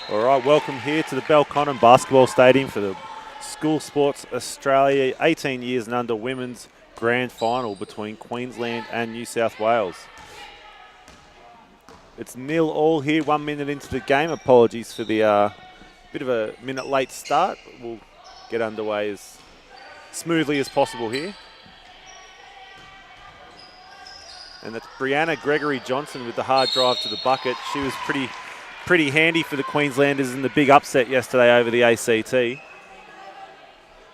All right, welcome here to the Belconnen Basketball Stadium for the School Sports Australia 18 years and under women's grand final between Queensland and New South Wales. It's 0-0 here, 1 minute into the game. Apologies for the bit of a minute late start. We'll get underway as smoothly as possible here. And that's Brianna Gregory-Johnson with the hard drive to the bucket. She was pretty handy for the Queenslanders in the big upset yesterday over the ACT.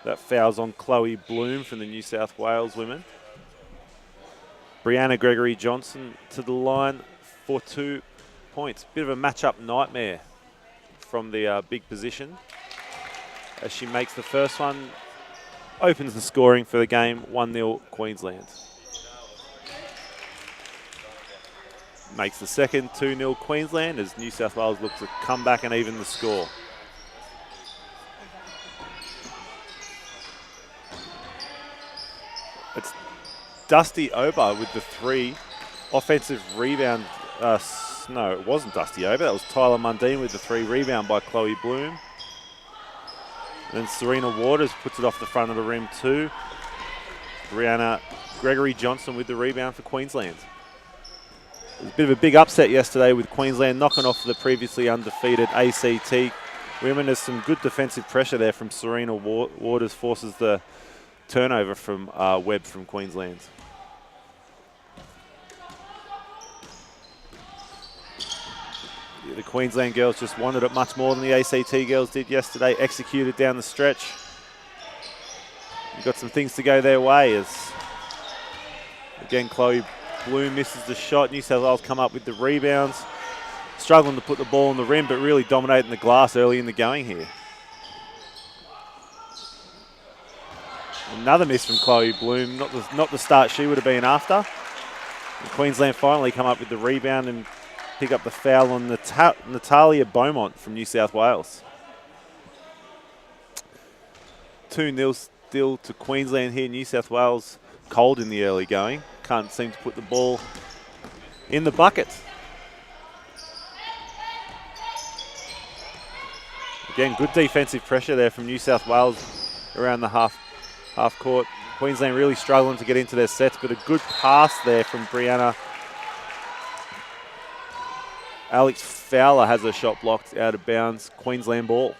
That foul's on Chloe Bloom from the New South Wales women. Brianna Gregory-Johnson to the line for 2 points. Bit of a matchup nightmare from the big position as she makes the first one, opens the scoring for the game, 1-0 Queensland. Makes the second, 2-0 Queensland as New South Wales looks to come back and even the score. It's Dusty Oba with the 3. Offensive rebound. No, it wasn't Dusty Oba. That was Tyler Mundine with the 3. Rebound by Chloe Bloom. And then Serena Waters puts it off the front of the rim too. Brianna Gregory-Johnson with the rebound for Queensland. It was a bit of a big upset yesterday with Queensland knocking off the previously undefeated ACT women. There's some good defensive pressure there from Serena Waters, forces the turnover from Webb from Queensland. Yeah, the Queensland girls just wanted it much more than the ACT girls did yesterday, executed down the stretch. You've got some things to go their way as, again, Chloe Bloom misses the shot. New South Wales come up with the rebounds. Struggling to put the ball on the rim, but really dominating the glass early in the going here. Another miss from Chloe Bloom, not the start she would have been after. And Queensland finally come up with the rebound and pick up the foul on Natalia Beaumont from New South Wales. 2-0 still to Queensland here. New South Wales cold in the early going. Can't seem to put the ball in the bucket. Again, good defensive pressure there from New South Wales around the half court. Queensland really struggling to get into their sets, but a good pass there from Brianna. Alex Fowler has her shot blocked out of bounds. Queensland ball.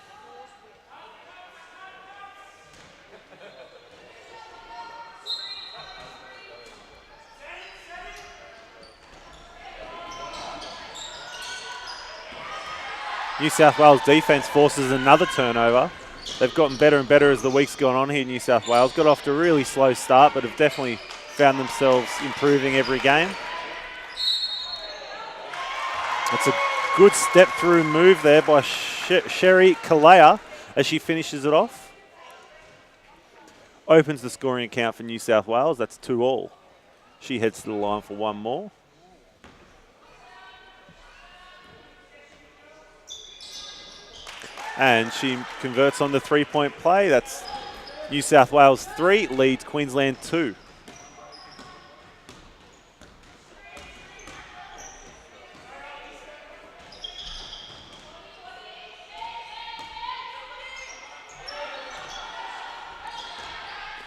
New South Wales defence forces another turnover. They've gotten better and better as the week's gone on here, New South Wales. Got off to a really slow start, but have definitely found themselves improving every game. It's a good step-through move there by Sherry Kalea as she finishes it off. Opens the scoring account for New South Wales. That's 2-2. She heads to the line for one more. And she converts on the three-point play. That's New South Wales 3, leads Queensland 2.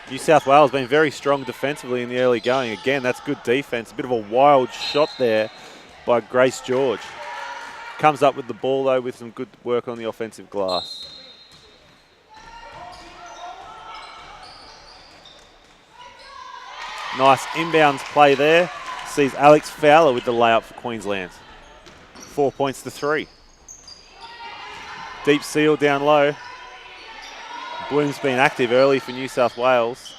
New South Wales been very strong defensively in the early going. Again, that's good defense. A bit of a wild shot there by Grace George. Comes up with the ball, though, with some good work on the offensive glass. Nice inbounds play there. Sees Alex Fowler with the layup for Queensland. 4 points to 3. Deep seal down low. Bloom's been active early for New South Wales.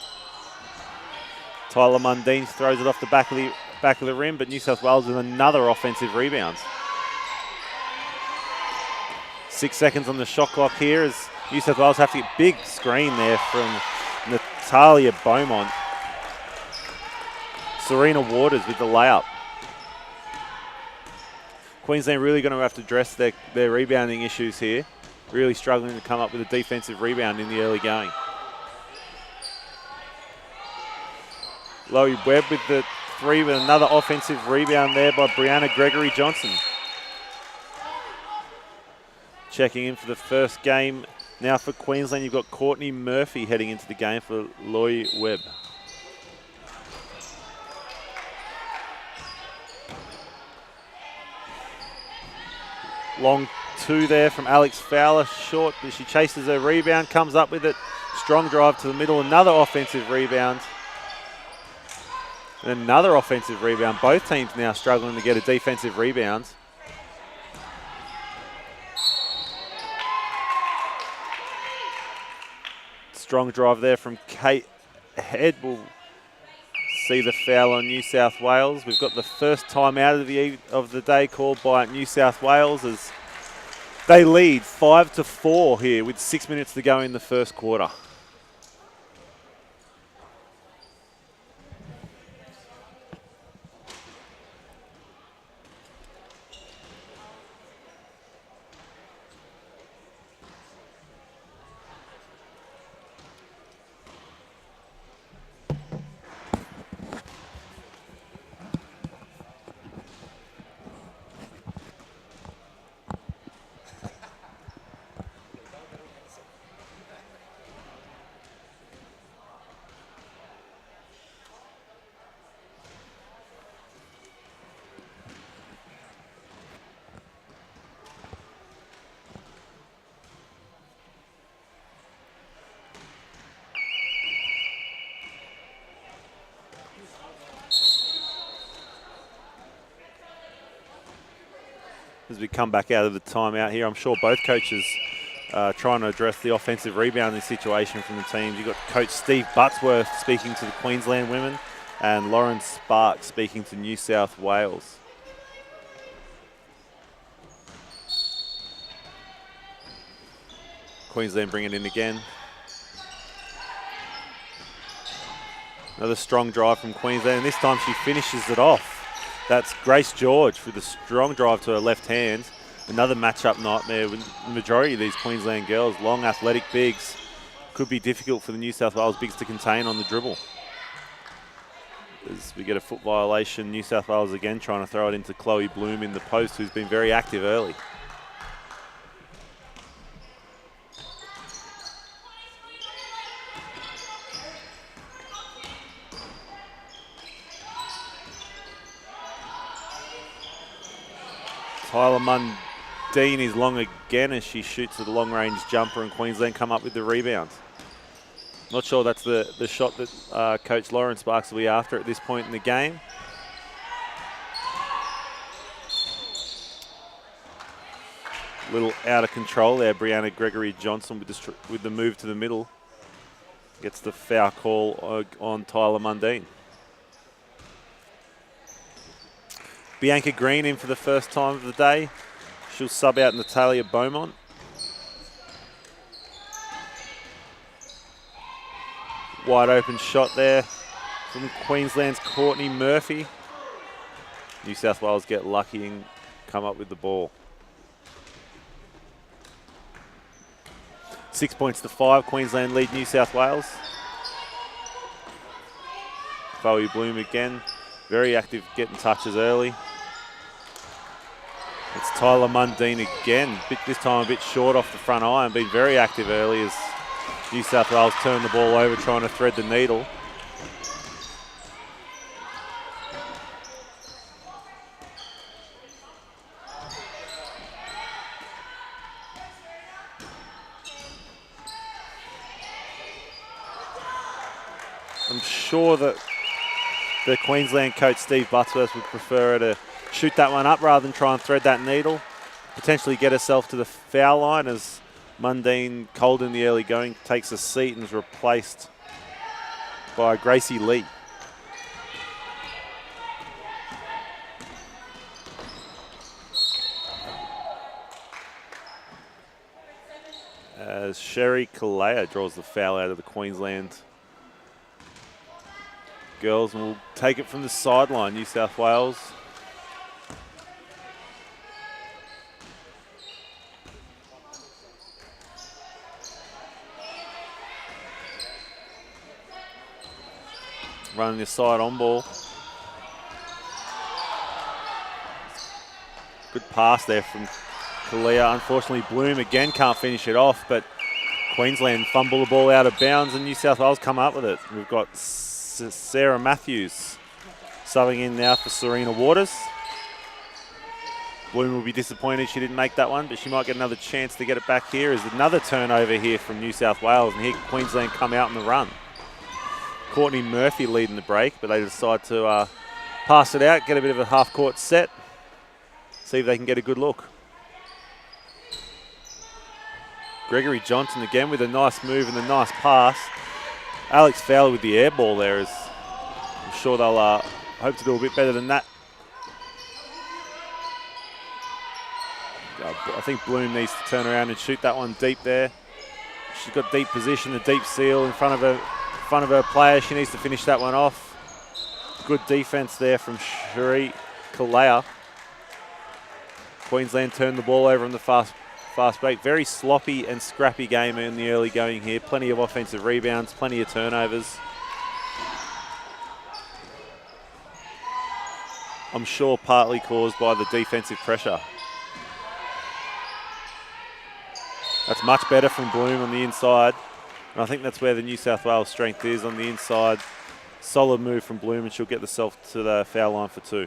Tyler Mundine throws it off the back of the rim, but New South Wales with another offensive rebound. 6 seconds on the shot clock here as New South Wales have to get big screen there from Natalia Beaumont. Serena Waters with the layup. Queensland really going to have to address their rebounding issues here. Really struggling to come up with a defensive rebound in the early going. Loie Webb with the 3 with another offensive rebound there by Brianna Gregory-Johnson. checking in for the first game. Now for Queensland, you've got Courtney Murphy heading into the game for Loy Webb. Long two there from Alex Fowler, short, but she chases her rebound, comes up with it. Strong drive to the middle, another offensive rebound. And another offensive rebound. Both teams now struggling to get a defensive rebound. Strong drive there from Kate Head. Will see the foul on New South Wales. We've got the first time out of the day called by New South Wales as they lead 5-4 here with 6 minutes to go in the first quarter. As we come back out of the timeout here, I'm sure both coaches are trying to address the offensive rebounding situation from the teams. You've got Coach Steve Buttsworth speaking to the Queensland women and Lauren Spark speaking to New South Wales. Queensland bring it in again. Another strong drive from Queensland, and this time she finishes it off. That's Grace George with a strong drive to her left hand. Another matchup nightmare with the majority of these Queensland girls. Long athletic bigs. Could be difficult for the New South Wales bigs to contain on the dribble. As we get a foot violation, New South Wales again trying to throw it into Chloe Bloom in the post, who's been very active early. Tyler Mundine is long again as she shoots at a long-range jumper, and Queensland come up with the rebound. Not sure that's the shot that Coach Lauren Sparks will be after at this point in the game. A little out of control there, Brianna Gregory-Johnson with the move to the middle. Gets the foul call on Tyler Mundine. Bianca Green in for the first time of the day. She'll sub out Natalia Beaumont. Wide open shot there from Queensland's Courtney Murphy. New South Wales get lucky and come up with the ball. 6 points to 5. Queensland lead New South Wales. Chloe Bloom again. Very active getting touches early. It's Tyler Mundine again, this time a bit short off the front iron, been very active early as New South Wales turn the ball over trying to thread the needle. I'm sure that the Queensland coach Steve Buttsworth would prefer her to shoot that one up rather than try and thread that needle. Potentially get herself to the foul line as Mundine, cold in the early going, takes a seat and is replaced by Gracie Lee. As Sherry Kalea draws the foul out of the Queensland girls, and will take it from the sideline, New South Wales. Running the side on ball. Good pass there from Kalia, unfortunately, Bloom again can't finish it off, but Queensland fumble the ball out of bounds and New South Wales come up with it. We've got Sarah Matthews subbing in now for Serena Waters. Bloom will be disappointed she didn't make that one, but she might get another chance to get it back here. Is another turnover here from New South Wales, and here Queensland come out in the run. Courtney Murphy leading the break, but they decide to pass it out, get a bit of a half-court set, see if they can get a good look. Gregory Johnson again with a nice move and a nice pass. Alex Fowler with the air ball there. I'm sure they'll hope to do a bit better than that. I think Bloom needs to turn around and shoot that one deep there. She's got deep position, a deep seal in front of her player. She needs to finish that one off. Good defense there from Cherie Kalea. Queensland turned the ball over on the fast break. Very sloppy and scrappy game in the early going here. Plenty of offensive rebounds, plenty of turnovers. I'm sure partly caused by the defensive pressure. That's much better from Bloom on the inside. And I think that's where the New South Wales strength is, on the inside. Solid move from Bloom, and she'll get herself to the foul line for 2.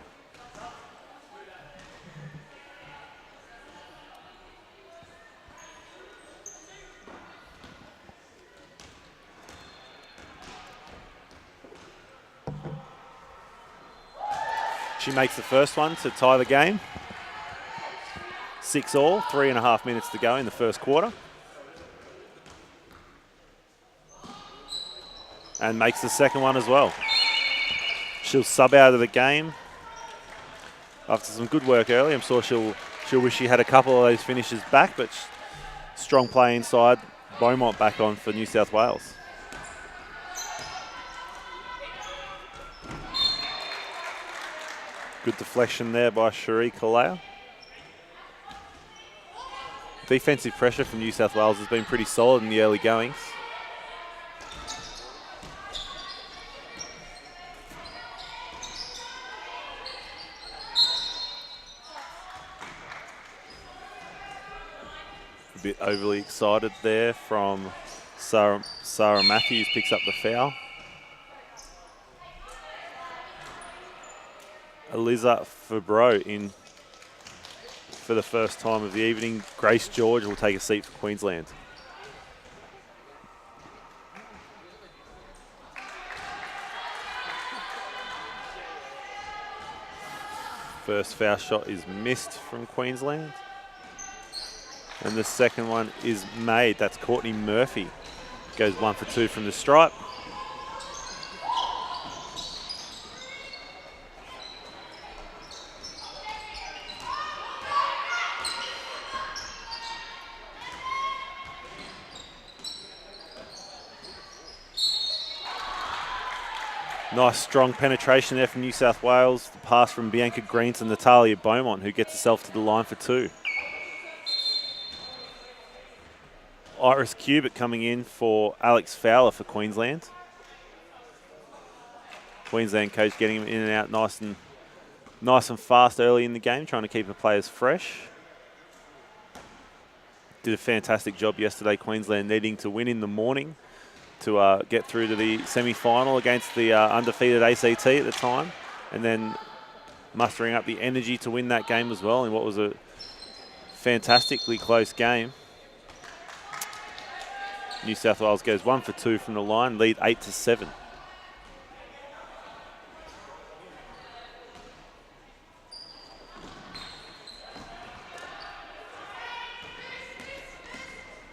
She makes the first one to tie the game. 6-all, 3.5 minutes to go in the first quarter. And makes the second one as well. She'll sub out of the game after some good work early. I'm sure she'll wish she had a couple of those finishes back, but strong play inside. Beaumont back on for New South Wales. Good deflection there by Cherie Kalea. Defensive pressure from New South Wales has been pretty solid in the early goings. A bit overly excited there from Sarah Matthews, picks up the foul. Eliza Fabreau in for the first time of the evening. Grace George will take a seat for Queensland. First foul shot is missed from Queensland. And the second one is made. That's Courtney Murphy. Goes 1 for 2 from the stripe. Nice strong penetration there from New South Wales. The pass from Bianca Green to Natalia Beaumont, who gets herself to the line for 2. Iris Cubitt coming in for Alex Fowler for Queensland. Queensland coach getting him in and out nice and fast early in the game, trying to keep the players fresh. Did a fantastic job yesterday, Queensland needing to win in the morning to get through to the semi-final against the undefeated ACT at the time, and then mustering up the energy to win that game as well in what was a fantastically close game. New South Wales goes 1 for 2 from the line, lead 8-7.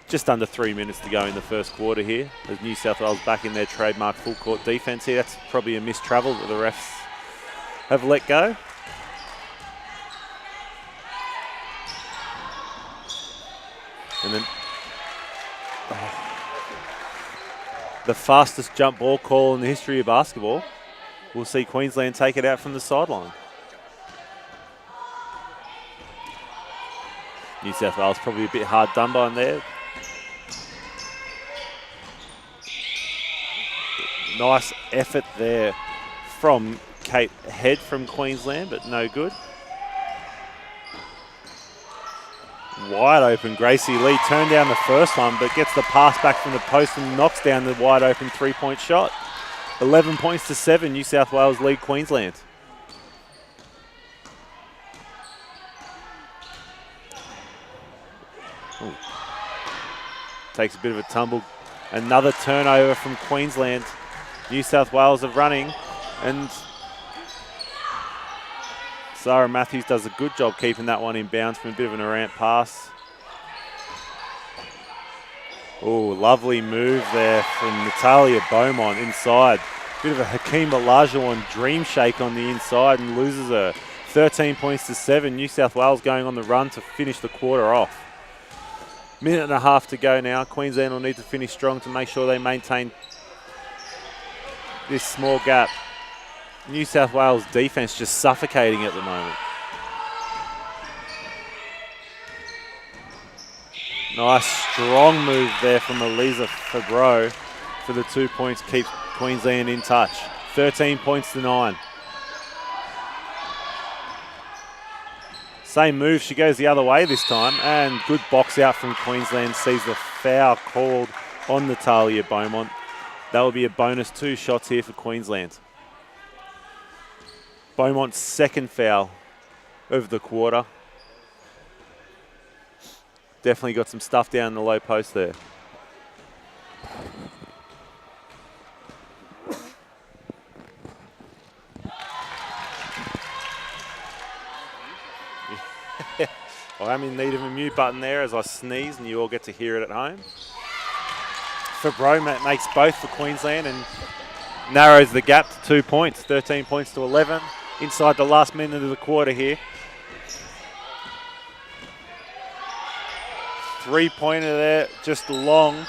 Just under 3 minutes to go in the first quarter here. As New South Wales back in their trademark full court defence here. That's probably a missed travel that the refs have let go. And then the fastest jump ball call in the history of basketball. We'll see Queensland take it out from the sideline. New South Wales probably a bit hard done by in there. Nice effort there from Kate Head from Queensland, but no good. Wide open. Gracie Lee turned down the first one, but gets the pass back from the post and knocks down the wide open 3-point shot. 11 points to 7. New South Wales lead Queensland. Ooh. Takes a bit of a tumble. Another turnover from Queensland. New South Wales are running, and Sarah Matthews does a good job keeping that one in bounds from a bit of an errant pass. Oh, lovely move there from Natalia Beaumont inside. Bit of a Hakeem Olajuwon dream shake on the inside and loses her. 13 points to 7. New South Wales going on the run to finish the quarter off. Minute and a half to go now. Queensland will need to finish strong to make sure they maintain this small gap. New South Wales defense just suffocating at the moment. Nice strong move there from Elisa Fabreau for the 2 points, keeps Queensland in touch. 13 points to 9. Same move, she goes the other way this time, and good box out from Queensland, sees the foul called on Natalia Beaumont. That will be a bonus 2 shots here for Queensland. Beaumont's second foul of the quarter. Definitely got some stuff down in the low post there. Well, I'm in need of a mute button there as I sneeze, and you all get to hear it at home. Fabreau makes both for Queensland and narrows the gap to 2 points. 13 points to 11 inside the last minute of the quarter here. 3-pointer there, just long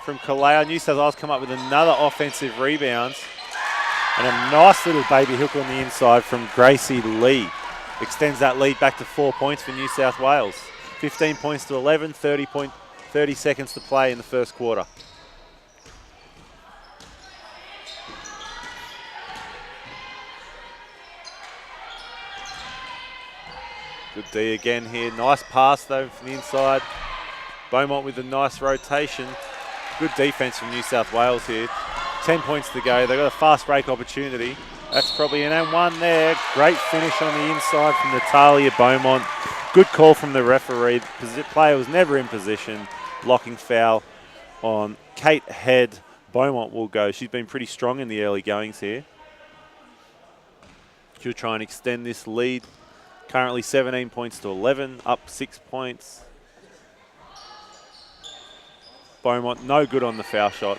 from Kalea. New South Wales come up with another offensive rebound. And a nice little baby hook on the inside from Gracie Lee. Extends that lead back to 4 points for New South Wales. 15 points to 11, 30 seconds to play in the first quarter. Good D again here. Nice pass though from the inside. Beaumont with a nice rotation. Good defense from New South Wales here. 10 points to go. They've got a fast break opportunity. That's probably an M1 there. Great finish on the inside from Natalia Beaumont. Good call from the referee. The player was never in position. Blocking foul on Kate Head. Beaumont will go. She's been pretty strong in the early goings here. She'll try and extend this lead. Currently 17 points to 11, up 6 points. Beaumont no good on the foul shot.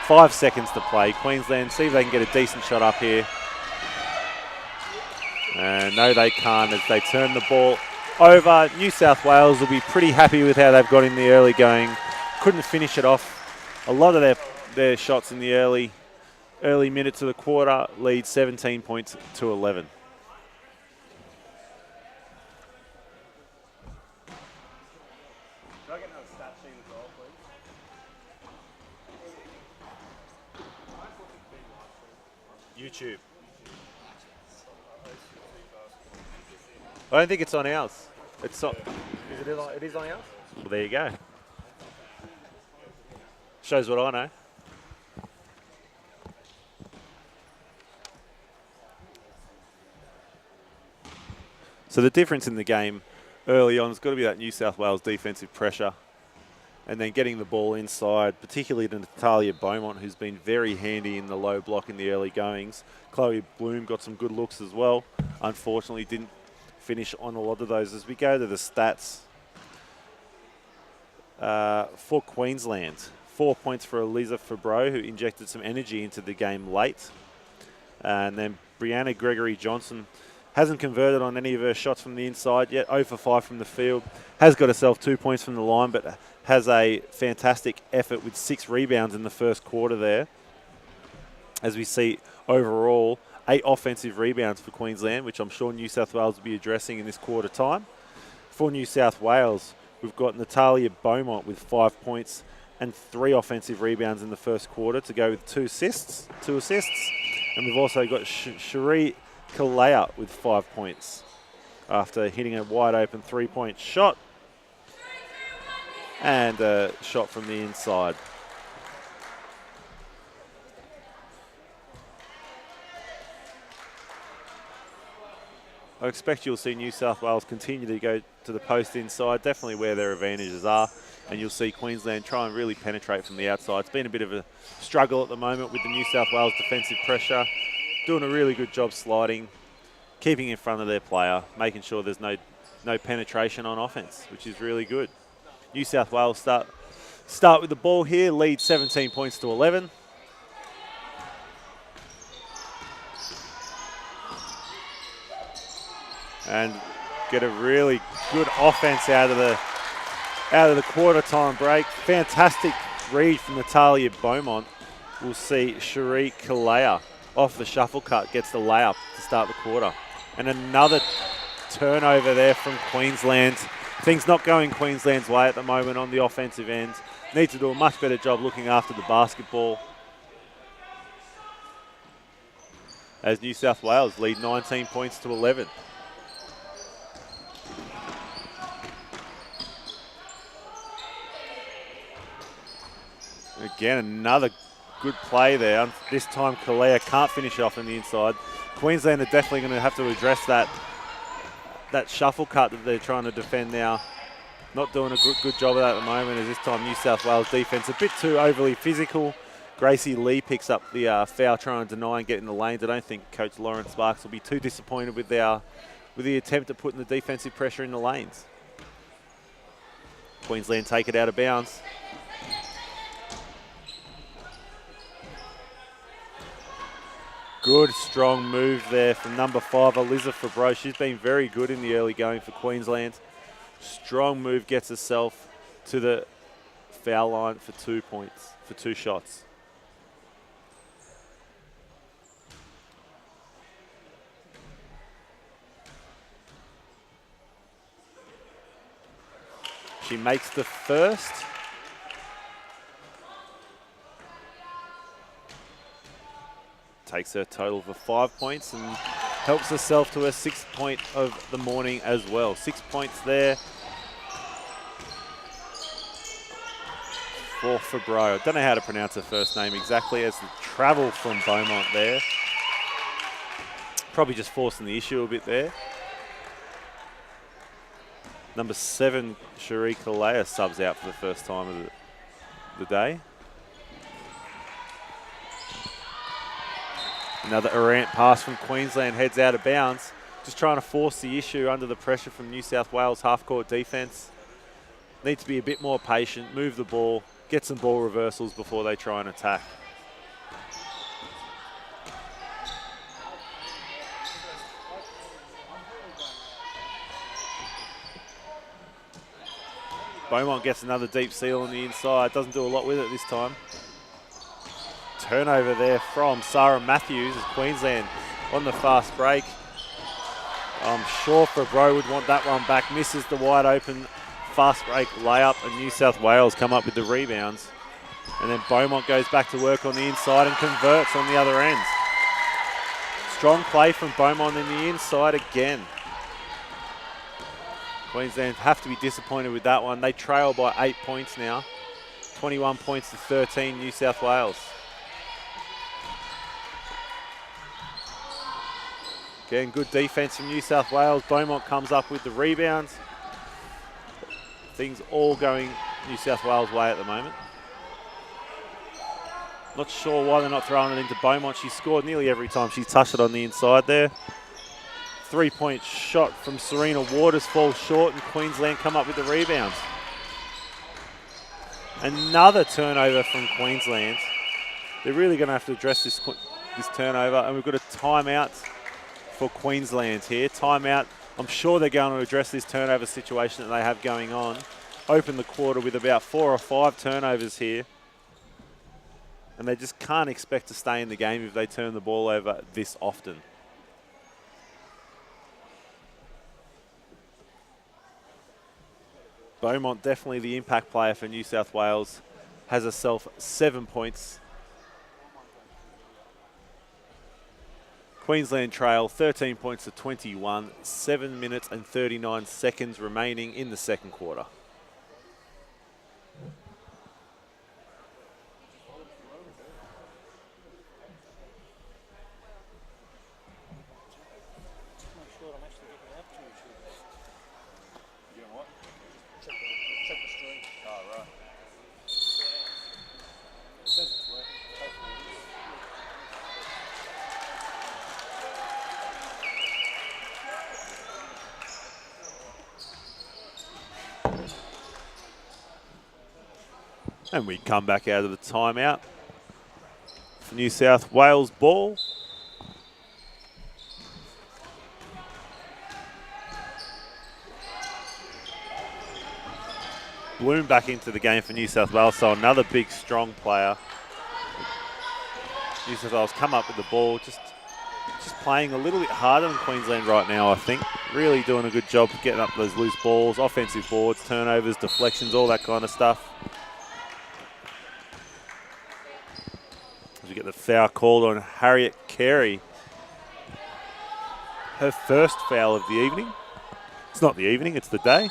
5 seconds to play. Queensland see if they can get a decent shot up here. And no, they can't as they turn the ball over. New South Wales will be pretty happy with how they've got in the early going. Couldn't finish it off. A lot of their shots in the early minutes of the quarter lead 17 points to 11. YouTube. I don't think it's on ours. It's on. It is on ours? Well, there you go. Shows what I know. So the difference in the game early on has got to be that New South Wales defensive pressure and then getting the ball inside, particularly to Natalia Beaumont, who's been very handy in the low block in the early goings. Chloe Bloom got some good looks as well. Unfortunately, didn't finish on a lot of those. As we go to the stats for Queensland, 4 points for Elisa Fabreau, who injected some energy into the game late. And then Brianna Gregory-Johnson hasn't converted on any of her shots from the inside yet. 0 for 5 from the field. Has got herself 2 points from the line, but has a fantastic effort with 6 rebounds in the first quarter there. As we see overall, 8 offensive rebounds for Queensland, which I'm sure New South Wales will be addressing in this quarter time. For New South Wales, we've got Natalia Beaumont with 5 points and 3 offensive rebounds in the first quarter to go with 2 assists. And we've also got Cherie Kalea with 5 points. after hitting a wide open 3-point shot and a shot from the inside. I expect you'll see New South Wales continue to go to the post inside, definitely where their advantages are, and you'll see Queensland try and really penetrate from the outside. It's been a bit of a struggle at the moment with the New South Wales defensive pressure, doing a really good job sliding, keeping in front of their player, making sure there's no penetration on offense, which is really good. New South Wales start with the ball here, lead 17 points to 11. And get a really good offense out of the quarter time break. Fantastic read from Natalia Beaumont. We'll see Cherie Kalea off the shuffle cut, gets the layup to start the quarter. And another turnover there from Queensland. Things not going Queensland's way at the moment on the offensive end. Need to do a much better job looking after the basketball. As New South Wales lead 19 points to 11. Again, another good play there. This time, Kalea can't finish it off on the inside. Queensland are definitely going to have to address that shuffle cut that they're trying to defend now. Not doing a good job of that at the moment, as this time New South Wales defense a bit too overly physical. Gracie Lee picks up the foul, trying to deny and get in the lanes. I don't think Coach Lawrence Sparks will be too disappointed with the attempt at putting the defensive pressure in the lanes. Queensland take it out of bounds. Good, strong move there from number 5, Eliza Fabreau. She's been very good in the early going for Queensland. Strong move, gets herself to the foul line for 2 points, for 2 shots. She makes the first. Takes her total for 5 points and helps herself to her 6th point of the morning as well. 6 points there for Fabreau. I don't know how to pronounce her first name exactly, as the travel from Beaumont there. Probably just forcing the issue a bit there. Number 7, Cherie Kalea, subs out for the first time of the day. Another errant pass from Queensland, heads out of bounds. Just trying to force the issue under the pressure from New South Wales half-court defence. Need to be a bit more patient, move the ball, get some ball reversals before they try and attack. Beaumont gets another deep seal on the inside. Doesn't do a lot with it this time. Turnover there from Sarah Matthews as Queensland on the fast break. I'm sure Fabreau would want that one back. Misses the wide open fast break layup, and New South Wales come up with the rebounds. And then Beaumont goes back to work on the inside and converts on the other end. Strong play from Beaumont in the inside again. Queensland have to be disappointed with that one. They trail by 8 points now. 21 points to 13, New South Wales. Again, good defense from New South Wales. Beaumont comes up with the rebounds. Things all going New South Wales' way at the moment. Not sure why they're not throwing it into Beaumont. She scored nearly every time she touched it on the inside there. 3-point shot from Serena Waters falls short, and Queensland come up with the rebounds. Another turnover from Queensland. They're really going to have to address this turnover, and we've got a timeout for Queensland here. Timeout. I'm sure they're going to address this turnover situation that they have going on. Open the quarter with about 4 or 5 turnovers here. And they just can't expect to stay in the game if they turn the ball over this often. Beaumont, definitely the impact player for New South Wales, has herself 7 points. Queensland trail 13 points to 21, 7 minutes and 39 seconds remaining in the second quarter. And we come back out of the timeout for New South Wales ball. Bloom back into the game for New South Wales, so another big, strong player. New South Wales come up with the ball, just playing a little bit harder than Queensland right now, I think. Really doing a good job of getting up those loose balls, offensive boards, turnovers, deflections, all that kind of stuff. As we get the foul called on Harriet Carey. Her first foul of the evening. It's not the evening, it's the day.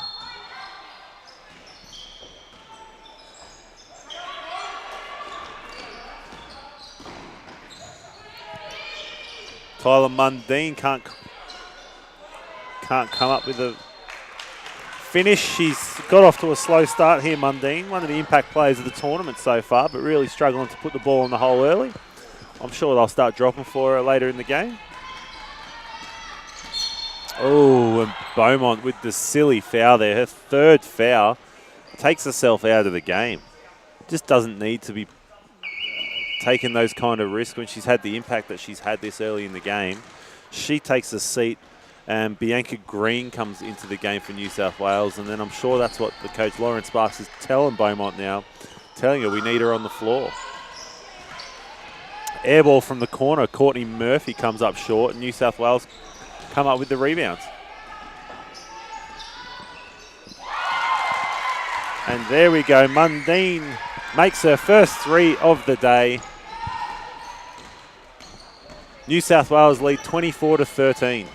Tyler Mundine can't come up with a finish. She's got off to a slow start here, Mundine. One of the impact players of the tournament so far, but really struggling to put the ball in the hole early. I'm sure they'll start dropping for her later in the game. Oh, and Beaumont with the silly foul there. Her third foul takes herself out of the game. Just doesn't need to be taking those kind of risks when she's had the impact that she's had this early in the game. She takes a seat and Bianca Green comes into the game for New South Wales, and then I'm sure that's what the coach Lauren Sparks is telling Beaumont now, telling her we need her on the floor. Air ball from the corner. Courtney Murphy comes up short, and New South Wales come up with the rebounds. And there we go. Mundine makes her first three of the day. New South Wales lead 24-13.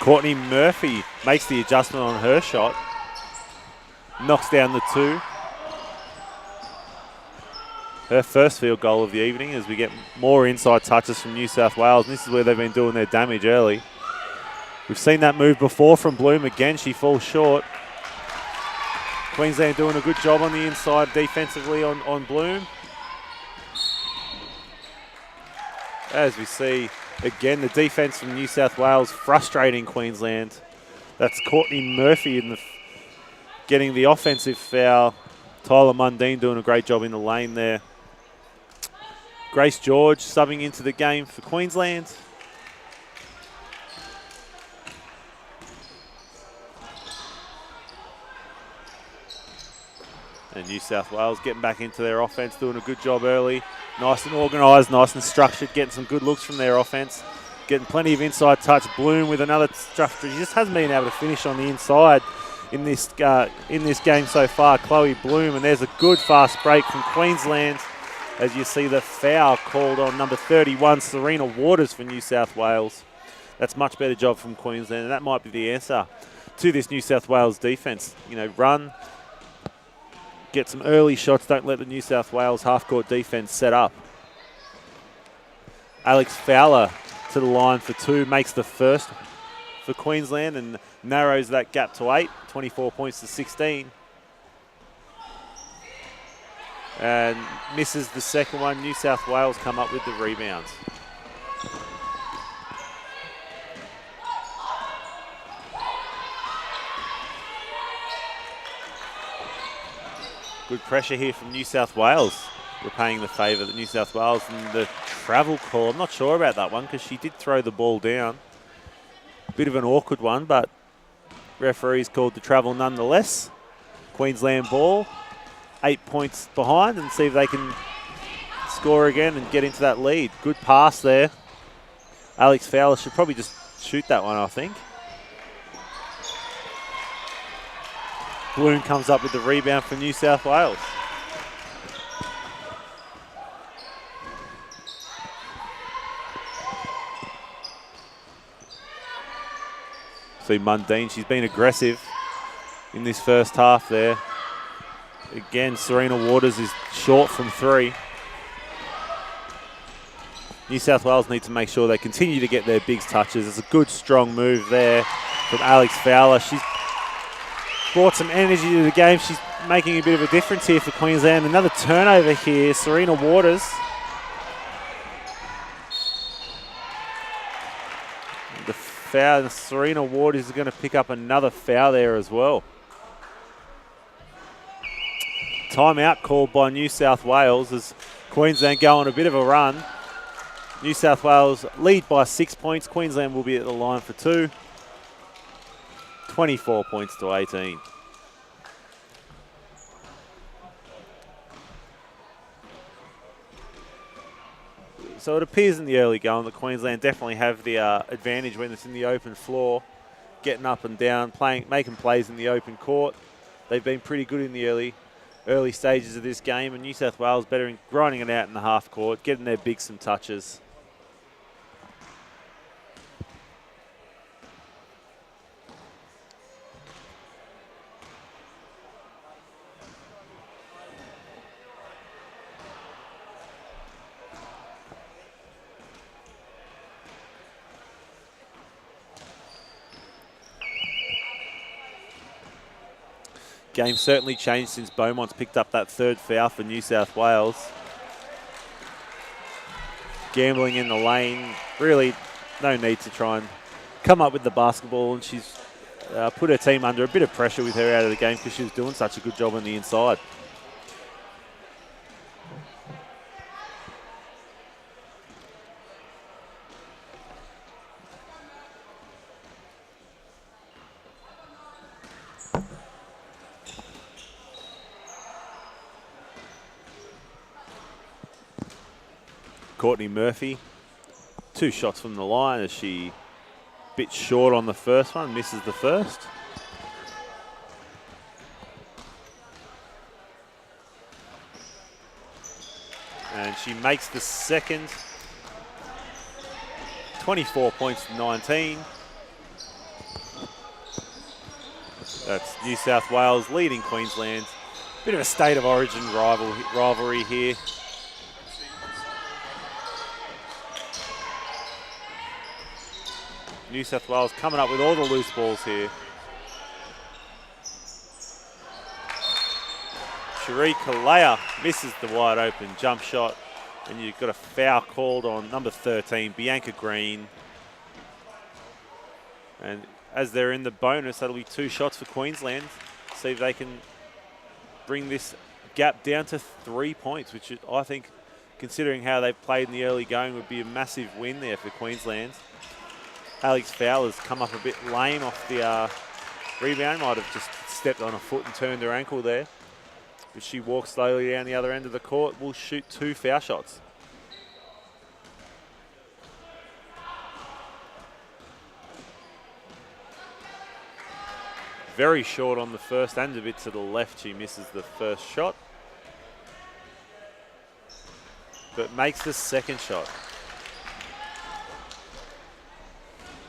Courtney Murphy makes the adjustment on her shot. Knocks down the two. Her first field goal of the evening as we get more inside touches from New South Wales. And this is where they've been doing their damage early. We've seen that move before from Bloom. Again, she falls short. Queensland doing a good job on the inside defensively on Bloom. As we see, again, the defense from New South Wales frustrating Queensland. That's Courtney Murphy getting the offensive foul. Tyler Mundine doing a great job in the lane there. Grace George subbing into the game for Queensland. And New South Wales getting back into their offense, doing a good job early. Nice and organised, nice and structured, getting some good looks from their offense. Getting plenty of inside touch. Bloom with another structure. He just hasn't been able to finish on the inside in this game so far, Chloe Bloom. And there's a good fast break from Queensland as you see the foul called on number 31, Serena Waters for New South Wales. That's much better job from Queensland, and that might be the answer to this New South Wales defence. You know, run, get some early shots, don't let the New South Wales half-court defence set up. Alex Fowler to the line for two, makes the first for Queensland and narrows that gap to 8, 24 points to 16. And misses the second one. New South Wales come up with the rebounds. Good pressure here from New South Wales, repaying the favour that New South Wales, and the travel call. I'm not sure about that one because she did throw the ball down. Bit of an awkward one, but referees called the travel nonetheless. Queensland ball, 8 points behind, and see if they can score again and get into that lead. Good pass there. Alex Fowler should probably just shoot that one, I think. Bloom comes up with the rebound for New South Wales. been Mundine. She's been aggressive in this first half there. Again, Serena Waters is short from 3. New South Wales need to make sure they continue to get their bigs touches. It's a good, strong move there from Alex Fowler. She's brought some energy to the game. She's making a bit of a difference here for Queensland. Another turnover here, Serena Waters. The foul, Serena Waters is going to pick up another foul there as well. Timeout called by New South Wales as Queensland go on a bit of a run. New South Wales lead by 6 points. Queensland will be at the line for 2. 24 points to 18. So it appears in the early going that Queensland definitely have the advantage when it's in the open floor, getting up and down, making plays in the open court. They've been pretty good in the early stages of this game, and New South Wales better in grinding it out in the half court, getting their bigs some touches. Game certainly changed since Beaumont's picked up that 3rd foul for New South Wales. Gambling in the lane, really no need to try and come up with the basketball, and she's put her team under a bit of pressure with her out of the game because she was doing such a good job on the inside. Courtney Murphy, 2 shots from the line as she a bit short on the first one, misses the first. And she makes the second. 24 points to 19. That's New South Wales leading Queensland. Bit of a state of origin rivalry here. New South Wales coming up with all the loose balls here. Cherie Kalea misses the wide open jump shot, and you've got a foul called on number 13, Bianca Green. And as they're in the bonus, that'll be 2 shots for Queensland. See if they can bring this gap down to 3 points, which I think, considering how they've played in the early going, would be a massive win there for Queensland. Alex Fowler's come up a bit lame off the rebound. Might have just stepped on a foot and turned her ankle there. But she walks slowly down the other end of the court. Will shoot 2 foul shots. Very short on the first and a bit to the left. She misses the first shot, but makes the second shot.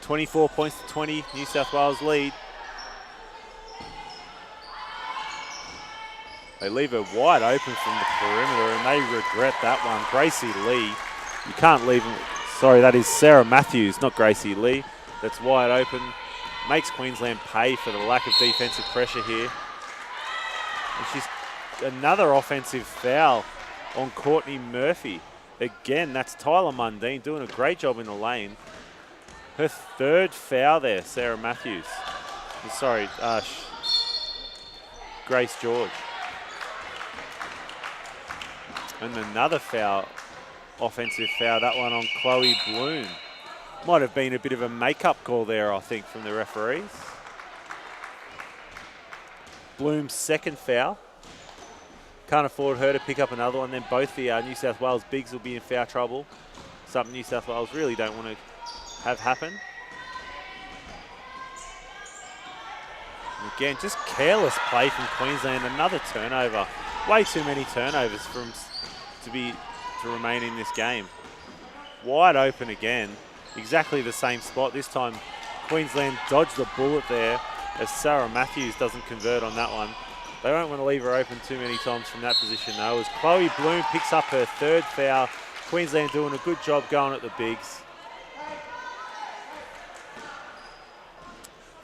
24 points to 20, New South Wales lead. They leave her wide open from the perimeter, and they regret that one. Gracie Lee, you can't leave them. Sorry, that is Sarah Matthews, not Gracie Lee. That's wide open. Makes Queensland pay for the lack of defensive pressure here. And she's another offensive foul on Courtney Murphy. Again, that's Tyler Mundine doing a great job in the lane. Her 3rd foul there, Sarah Matthews. Sorry, Grace George. And another foul, offensive foul, that one on Chloe Bloom. Might have been a bit of a make-up call there, I think, from the referees. Bloom's 2nd foul. Can't afford her to pick up another one. Then both the New South Wales bigs will be in foul trouble. Something New South Wales really don't want to have happen. And again, just careless play from Queensland. Another turnover. Way too many turnovers to remain in this game. Wide open again. Exactly the same spot. This time Queensland dodged the bullet there as Sarah Matthews doesn't convert on that one. They won't want to leave her open too many times from that position though, as Chloe Bloom picks up her third foul. Queensland doing a good job going at the bigs.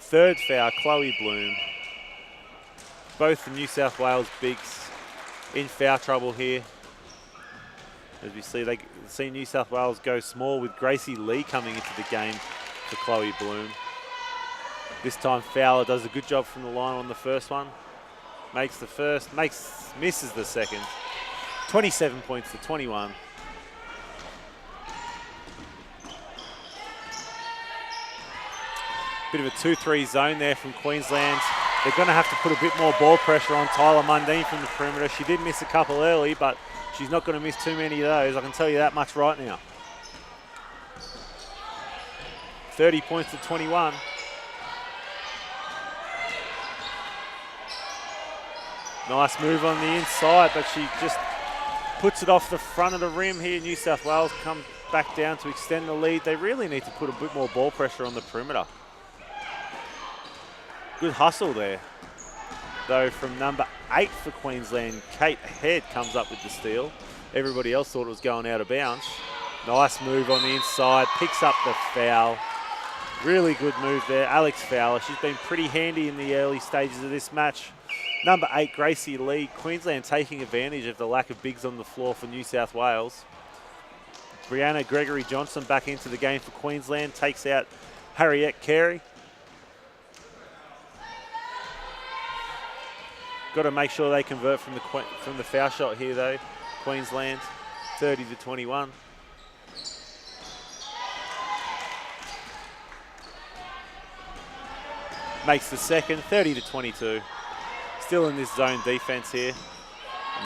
Third foul, Chloe Bloom. Both the New South Wales bigs in foul trouble here. As we see, they see New South Wales go small with Gracie Lee coming into the game for Chloe Bloom. This time Fowler does a good job from the line on the first one. Makes the first, misses the second. 27 points to 21. Bit of a 2-3 zone there from Queensland. They're going to have to put a bit more ball pressure on Tyler Mundine from the perimeter. She did miss a couple early, but she's not going to miss too many of those. I can tell you that much right now. 30 points to 21. Nice move on the inside, but she just puts it off the front of the rim here. New South Wales come back down to extend the lead. They really need to put a bit more ball pressure on the perimeter. Good hustle there, though, from number 8 for Queensland. Kate Head comes up with the steal. Everybody else thought it was going out of bounds. Nice move on the inside, picks up the foul. Really good move there, Alex Fowler. She's been pretty handy in the early stages of this match. Number 8, Gracie Lee. Queensland taking advantage of the lack of bigs on the floor for New South Wales. Brianna Gregory-Johnson back into the game for Queensland, takes out Harriet Carey. Got to make sure they convert from the foul shot here though. Queensland, 30 to 21. Makes the second, 30 to 22. Still in this zone defense here.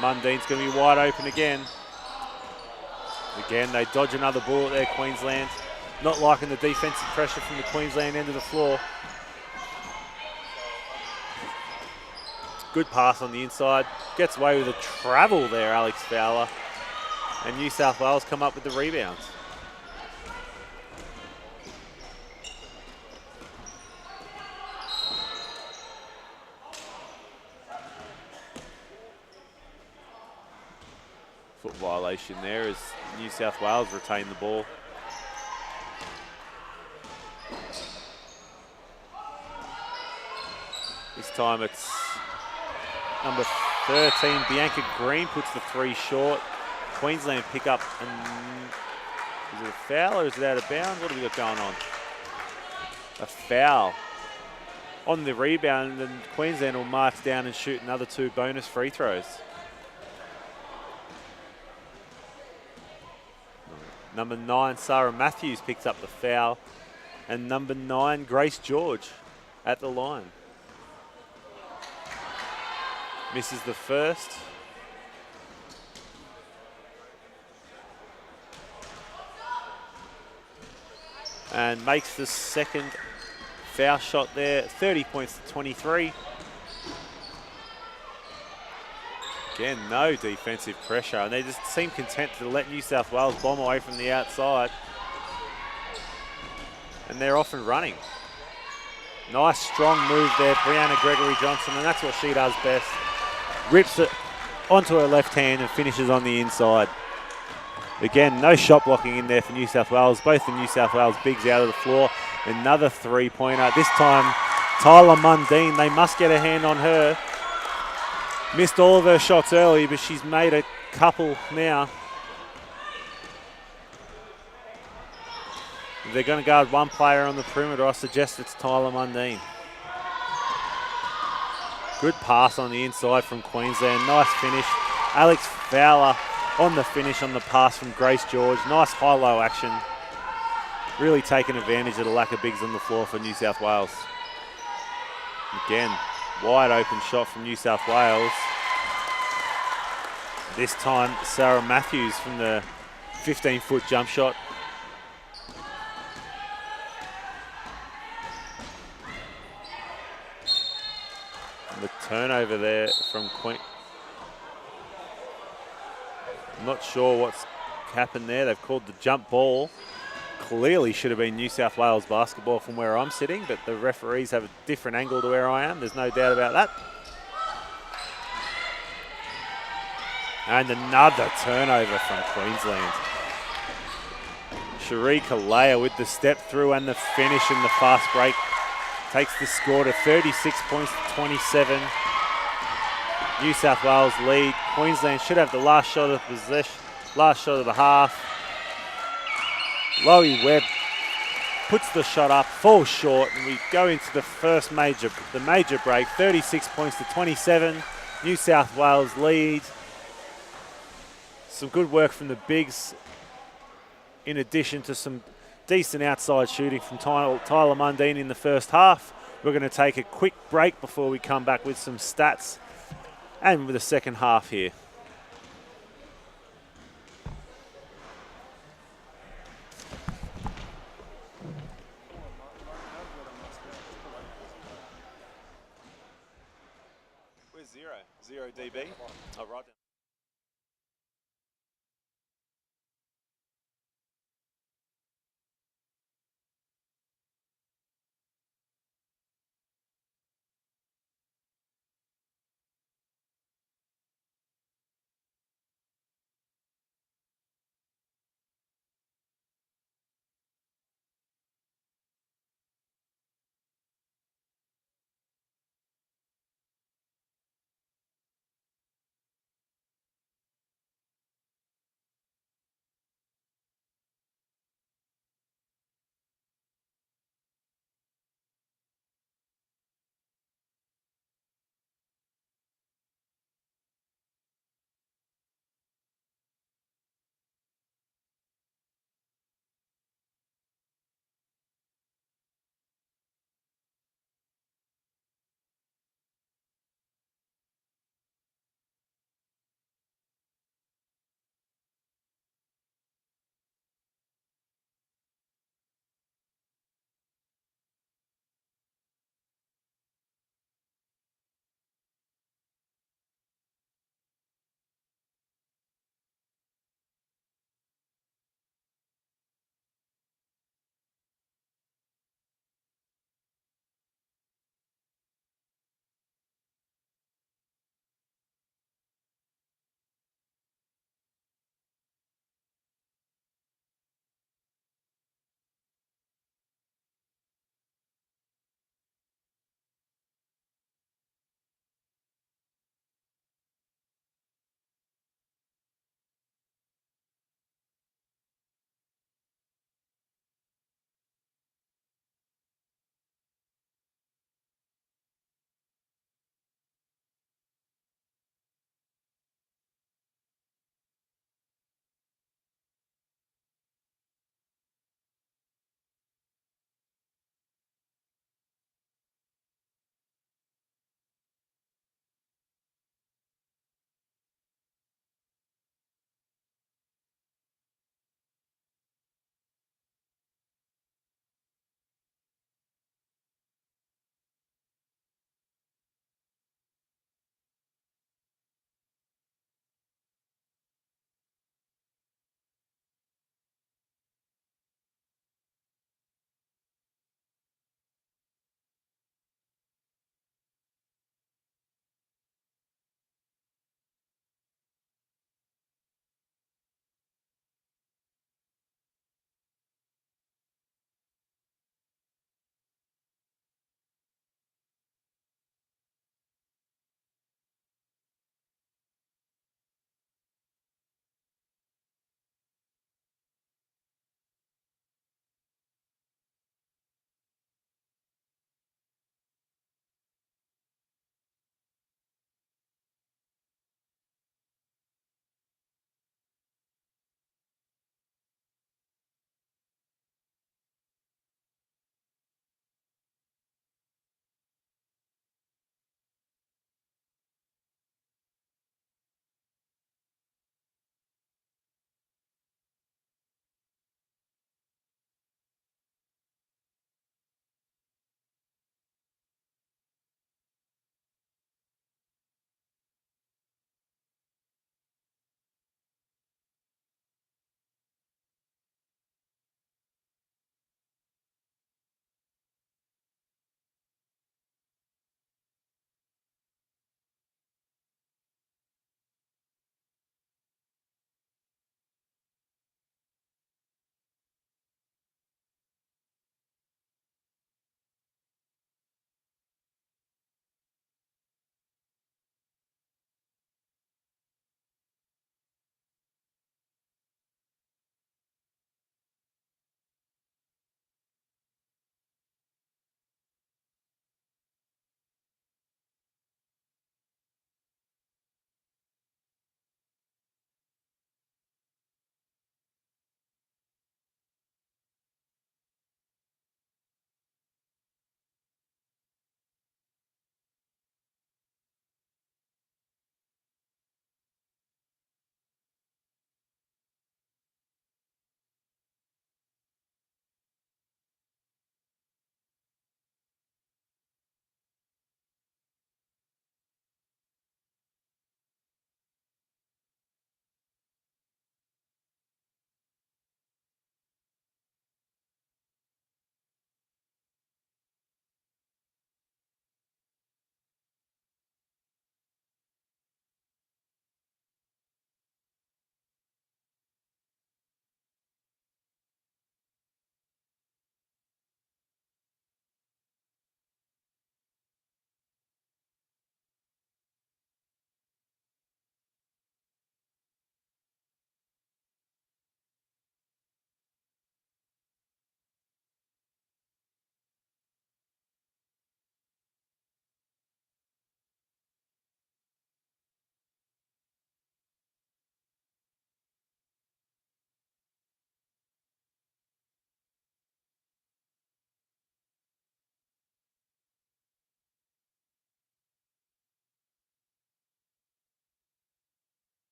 Mundine's going to be wide open again. Again, they dodge another bullet there, Queensland. Not liking the defensive pressure from the Queensland end of the floor. Good pass on the inside. Gets away with a travel there, Alex Fowler. And New South Wales come up with the rebounds. Foot violation there as New South Wales retain the ball. This time it's number 13, Bianca Green, puts the 3 short. Queensland pick up, and is it a foul or is it out of bounds? What have we got going on? A foul on the rebound, and Queensland will march down and shoot another 2 bonus free throws. Number 9, Sarah Matthews picks up the foul, and number 9, Grace George at the line. Misses the first. And makes the second foul shot there. 30 points to 23. Again, no defensive pressure. And they just seem content to let New South Wales bomb away from the outside. And they're off and running. Nice strong move there, Brianna Gregory-Johnson, and that's what she does best. Rips it onto her left hand and finishes on the inside. Again, no shot blocking in there for New South Wales. Both the New South Wales bigs out of the floor. Another 3-pointer. This time, Tyler Mundine. They must get a hand on her. Missed all of her shots early, but she's made a couple now. If they're going to guard one player on the perimeter, I suggest it's Tyler Mundine. Good pass on the inside from Queensland. Nice finish. Alex Fowler on the finish on the pass from Grace George. Nice high-low action. Really taking advantage of the lack of bigs on the floor for New South Wales. Again, wide open shot from New South Wales. This time, Sarah Matthews from the 15-foot jump shot. The turnover there from Queen. I'm not sure what's happened there. They've called the jump ball clearly should have been New South Wales basketball from where I'm sitting, but the referees have a different angle to where I am. There's no doubt about that. And another turnover from Queensland. Cherie Kalea with the step through and the finish in the fast break takes the score to 36 points to 27. New South Wales lead. Queensland should have the last shot of possession, last shot of the half. Loie Webb puts the shot up, falls short, and we go into the first major break. 36 points to 27. New South Wales lead. Some good work from the bigs, in addition to some decent outside shooting from Tyler Mundine in the first half. We're going to take a quick break before we come back with some stats and with the second half here. Where's Zero? Zero DB? Oh, right.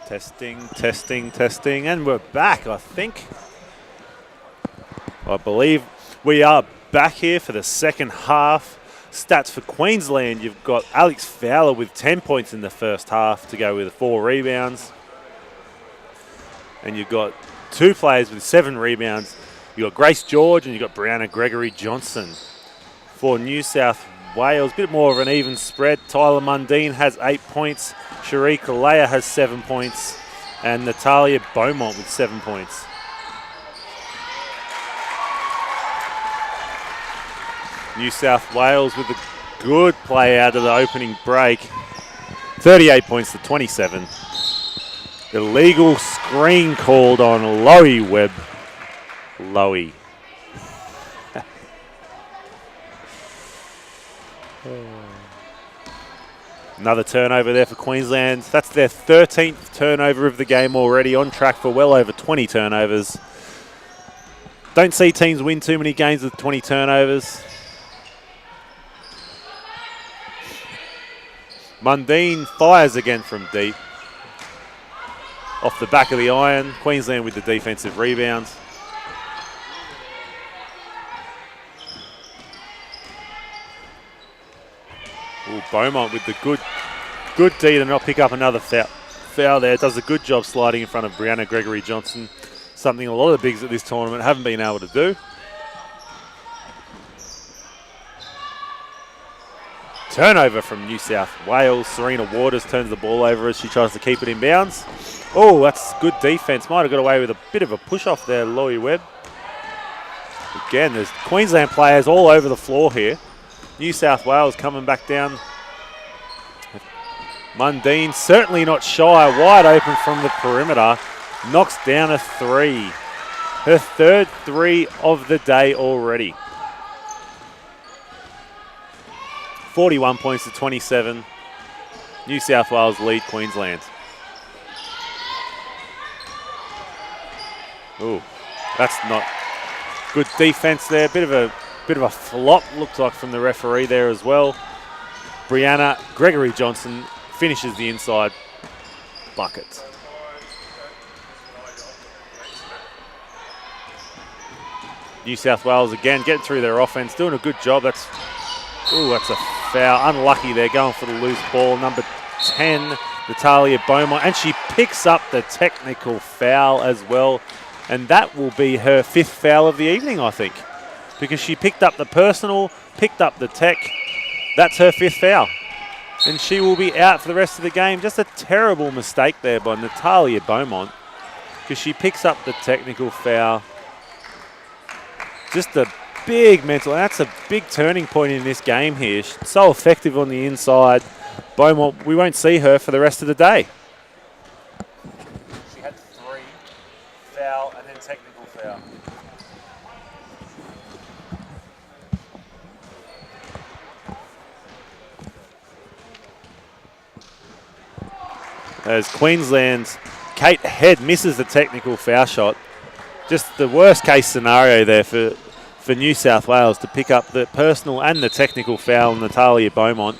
Testing, testing, testing, and we're back, I think. I believe we are back here for the second half. Stats for Queensland, you've got Alex Fowler with 10 points in the first half to go with 4 rebounds. And you've got 2 players with 7 rebounds. You've got Grace George and you've got Brianna Gregory Johnson. For New South Wales, a bit more of an even spread. Tyler Mundine has 8 points. Sharika Leah has 7 points. And Natalia Beaumont with 7 points. New South Wales with a good play out of the opening break. 38 points to 27. Illegal screen called on Loey Webb. Loey. Another turnover there for Queensland. That's their 13th turnover of the game already, on track for well over 20 turnovers. Don't see teams win too many games with 20 turnovers. Mundine fires again from deep. Off the back of the iron. Queensland with the defensive rebounds. Ooh, Beaumont with the good D to not pick up another foul there. Does a good job sliding in front of Brianna Gregory Johnson. Something a lot of the bigs at this tournament haven't been able to do. Turnover from New South Wales. Serena Waters turns the ball over as she tries to keep it in bounds. Oh, that's good defense. Might have got away with a bit of a push-off there, Loey Webb. Again, there's Queensland players all over the floor here. New South Wales coming back down. Mundine certainly not shy. Wide open from the perimeter. Knocks down a 3. Her third 3 of the day already. 41 points to 27. New South Wales lead Queensland. Ooh, that's not good defense there. Bit of a flop, looks like, from the referee there as well. Brianna Gregory Johnson finishes the inside bucket. New South Wales again getting through their offense, doing a good job. That's a foul. Unlucky there, going for the loose ball. Number 10, Natalia Beaumont, and she picks up the technical foul as well. And that will be her 5th foul of the evening, I think, because she picked up the personal, picked up the tech. That's her 5th foul. And she will be out for the rest of the game. Just a terrible mistake there by Natalia Beaumont, because she picks up the technical foul. Just a big mental, that's a big turning point in this game here. She's so effective on the inside. Beaumont, we won't see her for the rest of the day. She had 3, foul, and then technical foul. As Queensland's Kate Head misses the technical foul shot. Just the worst case scenario there for New South Wales to pick up the personal and the technical foul on Natalia Beaumont.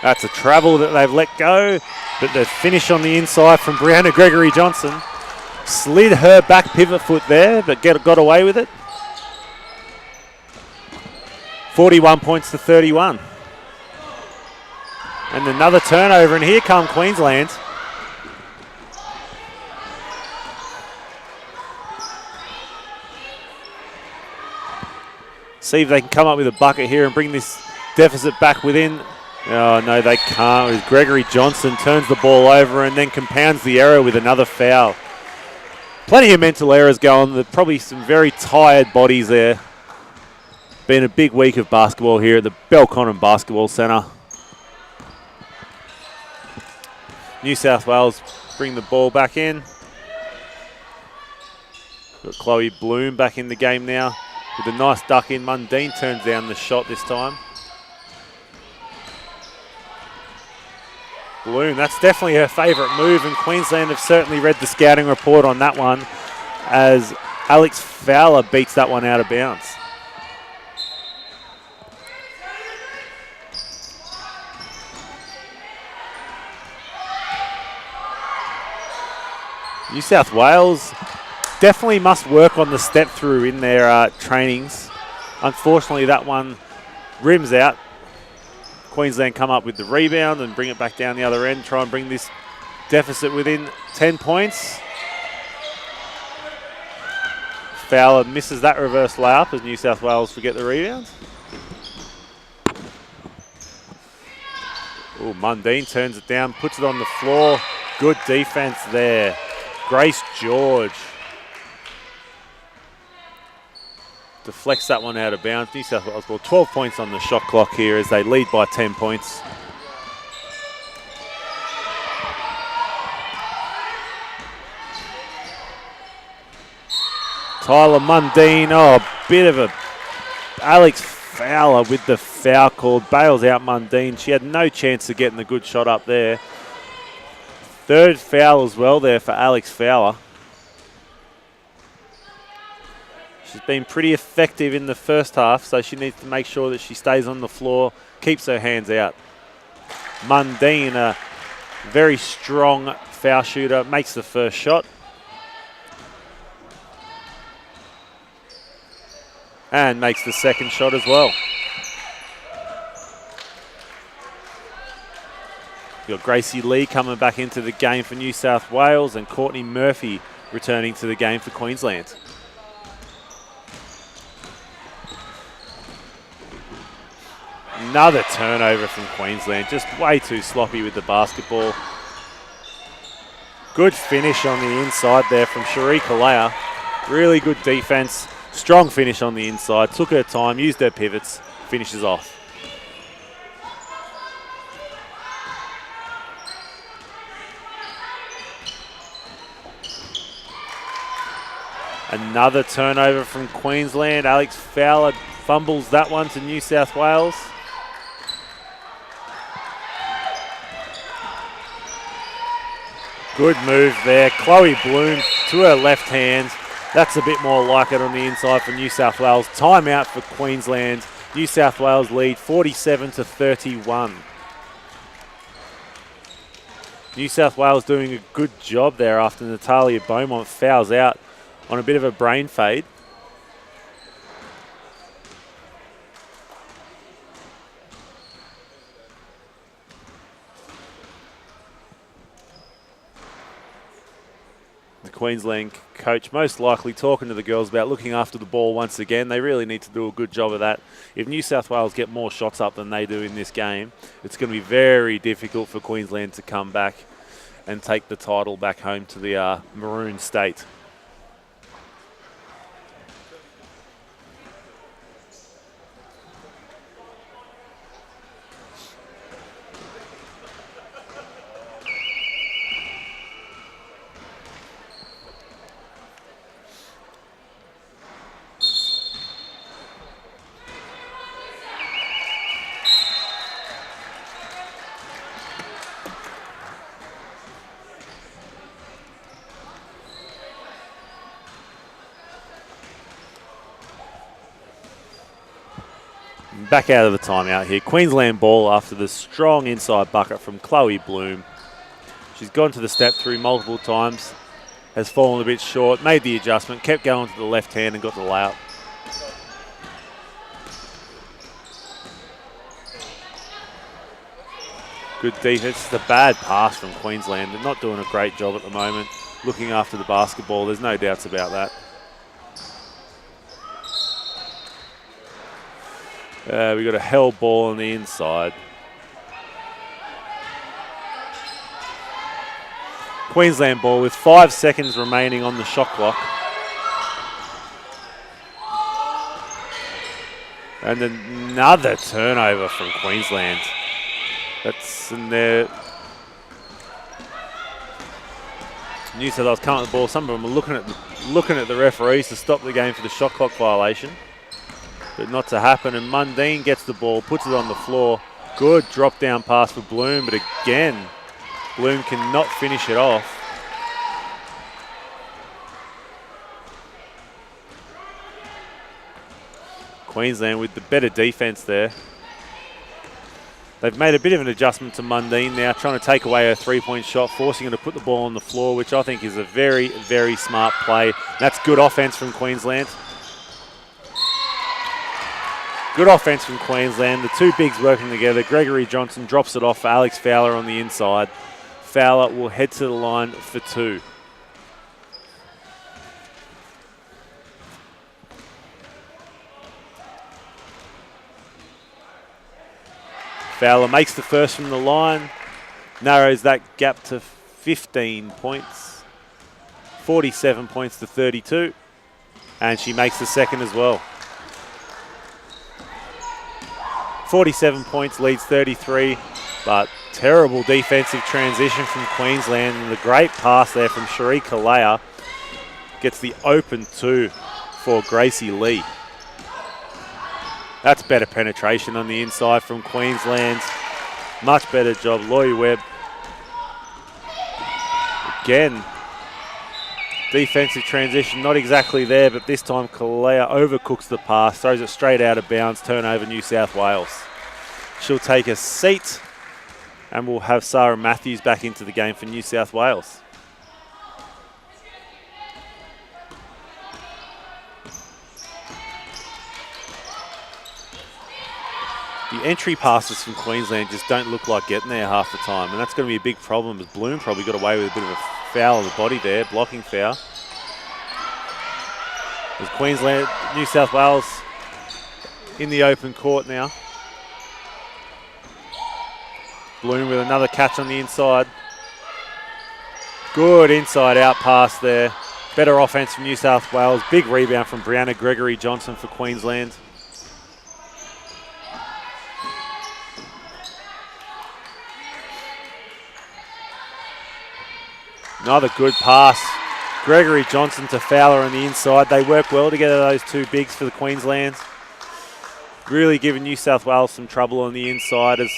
That's a travel that they've let go, but the finish on the inside from Brianna Gregory Johnson. Slid her back pivot foot there, but got away with it. 41 points to 31. And another turnover, and here come Queensland. See if they can come up with a bucket here and bring this deficit back within. Oh, no, they can't. As Gregory Johnson turns the ball over and then compounds the error with another foul. Plenty of mental errors going. There's probably some very tired bodies there. Been a big week of basketball here at the Belconnen Basketball Centre. New South Wales bring the ball back in. Got Chloe Bloom back in the game now with a nice duck in. Mundine turns down the shot this time. Bloom, that's definitely her favourite move, and Queensland have certainly read the scouting report on that one as Alex Fowler beats that one out of bounds. New South Wales definitely must work on the step through in their trainings. Unfortunately, that one rims out. Queensland come up with the rebound and bring it back down the other end, try and bring this deficit within 10 points. Fowler misses that reverse layup as New South Wales forget the rebound. Oh, Mundine turns it down, puts it on the floor. Good defense there. Grace George deflects that one out of bounds. New South Wales ball, 12 points on the shot clock here as they lead by 10 points. Tyler Mundine, oh, a bit of a Alex Fowler with the foul called, bails out Mundine. She had no chance of getting the good shot up there. Third foul as well there for Alex Fowler. She's been pretty effective in the first half, so she needs to make sure that she stays on the floor, keeps her hands out. Mundine, a very strong foul shooter, makes the first shot. And makes the second shot as well. You've got Gracie Lee coming back into the game for New South Wales and Courtney Murphy returning to the game for Queensland. Another turnover from Queensland, just way too sloppy with the basketball. Good finish on the inside there from Cherie Kalea. Really good defense. Strong finish on the inside, took her time, used her pivots, finishes off. Another turnover from Queensland. Alex Fowler fumbles that one to New South Wales. Good move there. Chloe Bloom to her left hand. That's a bit more like it on the inside for New South Wales. Timeout for Queensland. New South Wales lead 47-31. New South Wales doing a good job there after Natalia Beaumont fouls out on a bit of a brain fade. The Queensland coach most likely talking to the girls about looking after the ball once again. They really need to do a good job of that. If New South Wales get more shots up than they do in this game, it's going to be very difficult for Queensland to come back and take the title back home to the Maroon State. Back out of the timeout here. Queensland ball after the strong inside bucket from Chloe Bloom. She's gone to the step through multiple times, has fallen a bit short, made the adjustment, kept going to the left hand and got the layup. Good defense. It's a bad pass from Queensland. They're not doing a great job at the moment looking after the basketball. There's no doubts about that. We got a hell ball on the inside. Queensland ball with 5 seconds remaining on the shot clock. And another turnover from Queensland. That's in there. New South Wales coming at the ball. Some of them are looking at the referees to stop the game for the shot clock violation. But not to happen, and Mundine gets the ball, puts it on the floor. Good drop down pass for Bloom, but again, Bloom cannot finish it off. Queensland with the better defense there. They've made a bit of an adjustment to Mundine now, trying to take away her three-point shot, forcing her to put the ball on the floor, which I think is a very, very smart play. That's good offense from Queensland. Good offense from Queensland. The two bigs working together. Gregory Johnson drops it off for Alex Fowler on the inside. Fowler will head to the line for two. Fowler makes the first from the line, narrows that gap to 15 points, 47 points to 32, and she makes the second as well. 47 points, leads 33, but terrible defensive transition from Queensland, and the great pass there from Cherie Kalea gets the open two for Gracie Lee. That's better penetration on the inside from Queensland. Much better job. Loy Webb. Again, defensive transition, not exactly there, but this time Kalea overcooks the pass, throws it straight out of bounds, turnover New South Wales. She'll take a seat, and we'll have Sarah Matthews back into the game for New South Wales. The entry passes from Queensland just don't look like getting there half the time, and that's going to be a big problem, as Bloom probably got away with a bit of a foul on the body there, blocking foul. As Queensland, New South Wales in the open court now. Bloom with another catch on the inside. Good inside out pass there. Better offense from New South Wales. Big rebound from Brianna Gregory Johnson for Queensland. Another good pass. Gregory Johnson to Fowler on the inside. They work well together, those two bigs for the Queensland. Really giving New South Wales some trouble on the inside, as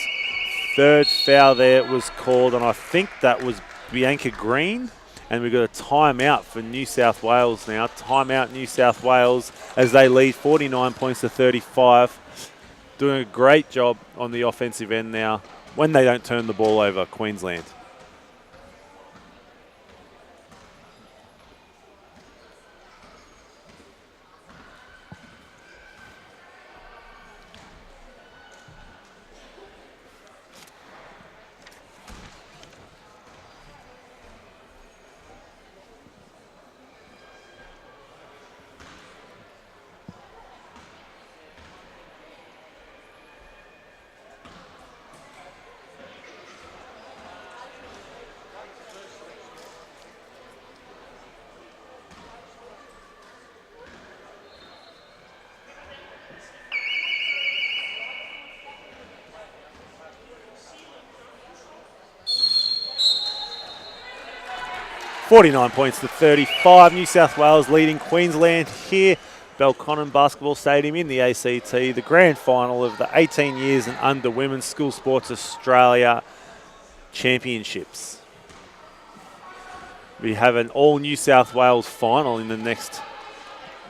third foul there was called, and I think that was Bianca Green. And we've got a timeout for New South Wales now. Timeout New South Wales as they lead 49 points to 35. Doing a great job on the offensive end now when they don't turn the ball over, Queensland. .49 points to 35. New South Wales leading Queensland here. Belconnen Basketball Stadium in the ACT, the grand final of the 18 years and under Women's School Sports Australia Championships. We have an all New South Wales final in the next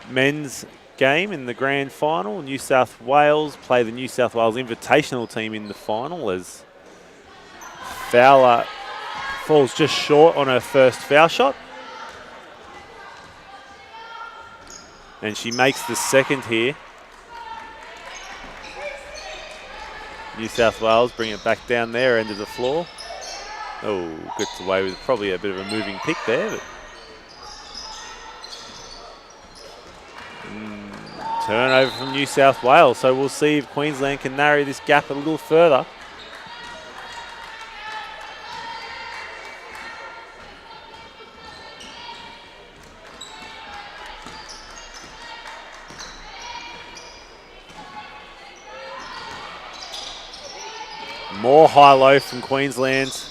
men's game in the grand final. New South Wales play the New South Wales Invitational team in the final, as Fowler falls just short on her first foul shot. And she makes the second here. New South Wales bring it back down their end of the floor. Oh, gets away with probably a bit of a moving pick there. But turnover from New South Wales. So we'll see if Queensland can narrow this gap a little further. More high-low from Queensland.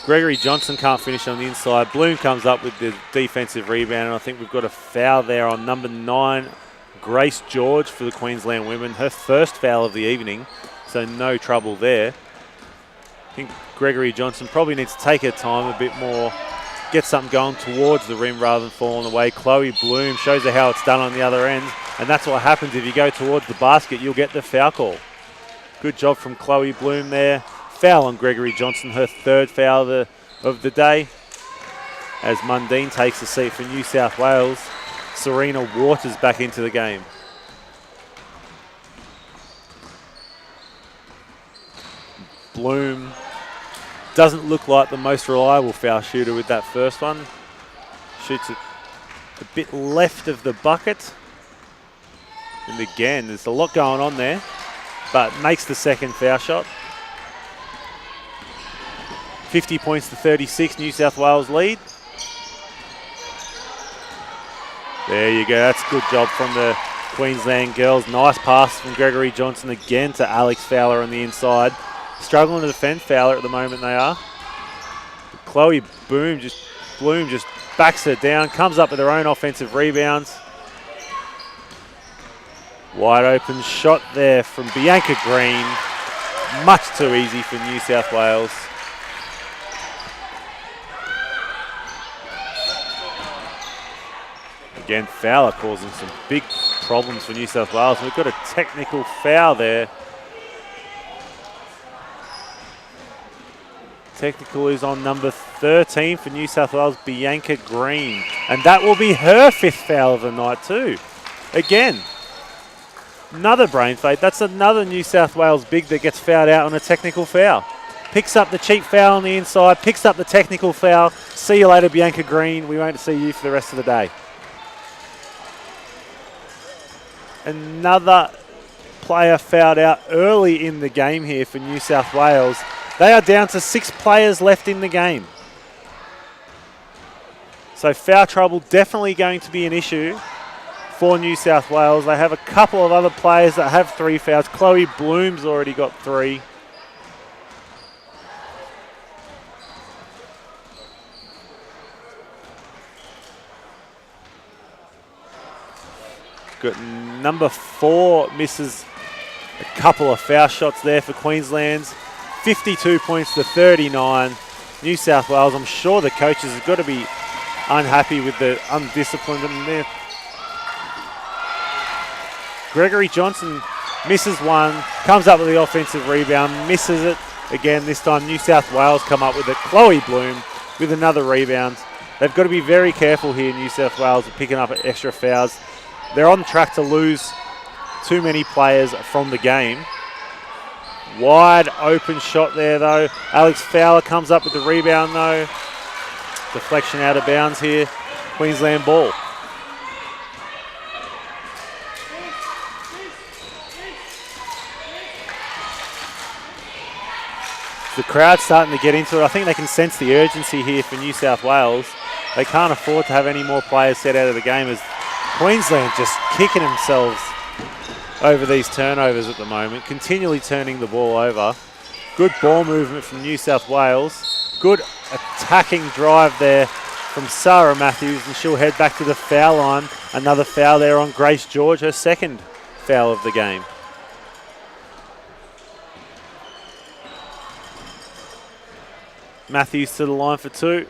Gregory Johnson can't finish on the inside. Bloom comes up with the defensive rebound, and I think we've got a foul there on number 9, Grace George, for the Queensland women. Her first foul of the evening, so no trouble there. I think Gregory Johnson probably needs to take her time a bit more, get something going towards the rim rather than falling away. Chloe Bloom shows her how it's done on the other end, and that's what happens if you go towards the basket, you'll get the foul call. Good job from Chloe Bloom there. Foul on Gregory Johnson, her third foul of the day. As Mundine takes a seat for New South Wales, Serena Waters back into the game. Bloom doesn't look like the most reliable foul shooter with that first one. Shoots it a bit left of the bucket. And again, there's a lot going on there, but makes the second foul shot. 50 points to 36, New South Wales lead. There you go, that's a good job from the Queensland girls. Nice pass from Gregory Johnson again to Alex Fowler on the inside. Struggling to defend Fowler at the moment, they are. Chloe Bloom just backs her down, comes up with her own offensive rebounds. Wide open shot there from Bianca Green. Much too easy for New South Wales. Again, Fowler causing some big problems for New South Wales. We've got a technical foul there. Technical is on number 13 for New South Wales, Bianca Green. And that will be her fifth foul of the night too. Again, another brain fade. That's another New South Wales big that gets fouled out on a technical foul. Picks up the cheap foul on the inside, picks up the technical foul. See you later, Bianca Green. We won't see you for the rest of the day. Another player fouled out early in the game here for New South Wales. They are down to 6 players left in the game. So foul trouble definitely going to be an issue for New South Wales. They have a couple of other players that have 3 fouls. Chloe Bloom's already got 3. Got number 4 misses a couple of foul shots there for Queensland's. 52 points to 39. New South Wales, I'm sure the coaches have got to be unhappy with the undisciplined in there. Gregory Johnson misses one, comes up with the offensive rebound, misses it again. This time New South Wales come up with it. Chloe Bloom with another rebound. They've got to be very careful here, New South Wales, picking up extra fouls. They're on track to lose too many players from the game. Wide open shot there though. Alex Fowler comes up with the rebound though. Deflection out of bounds here. Queensland ball. The crowd's starting to get into it. I think they can sense the urgency here for New South Wales. They can't afford to have any more players set out of the game as Queensland just kicking themselves over these turnovers at the moment, continually turning the ball over. Good ball movement from New South Wales. Good attacking drive there from Sarah Matthews, and she'll head back to the foul line. Another foul there on Grace George, her second foul of the game. Matthews to the line for 2.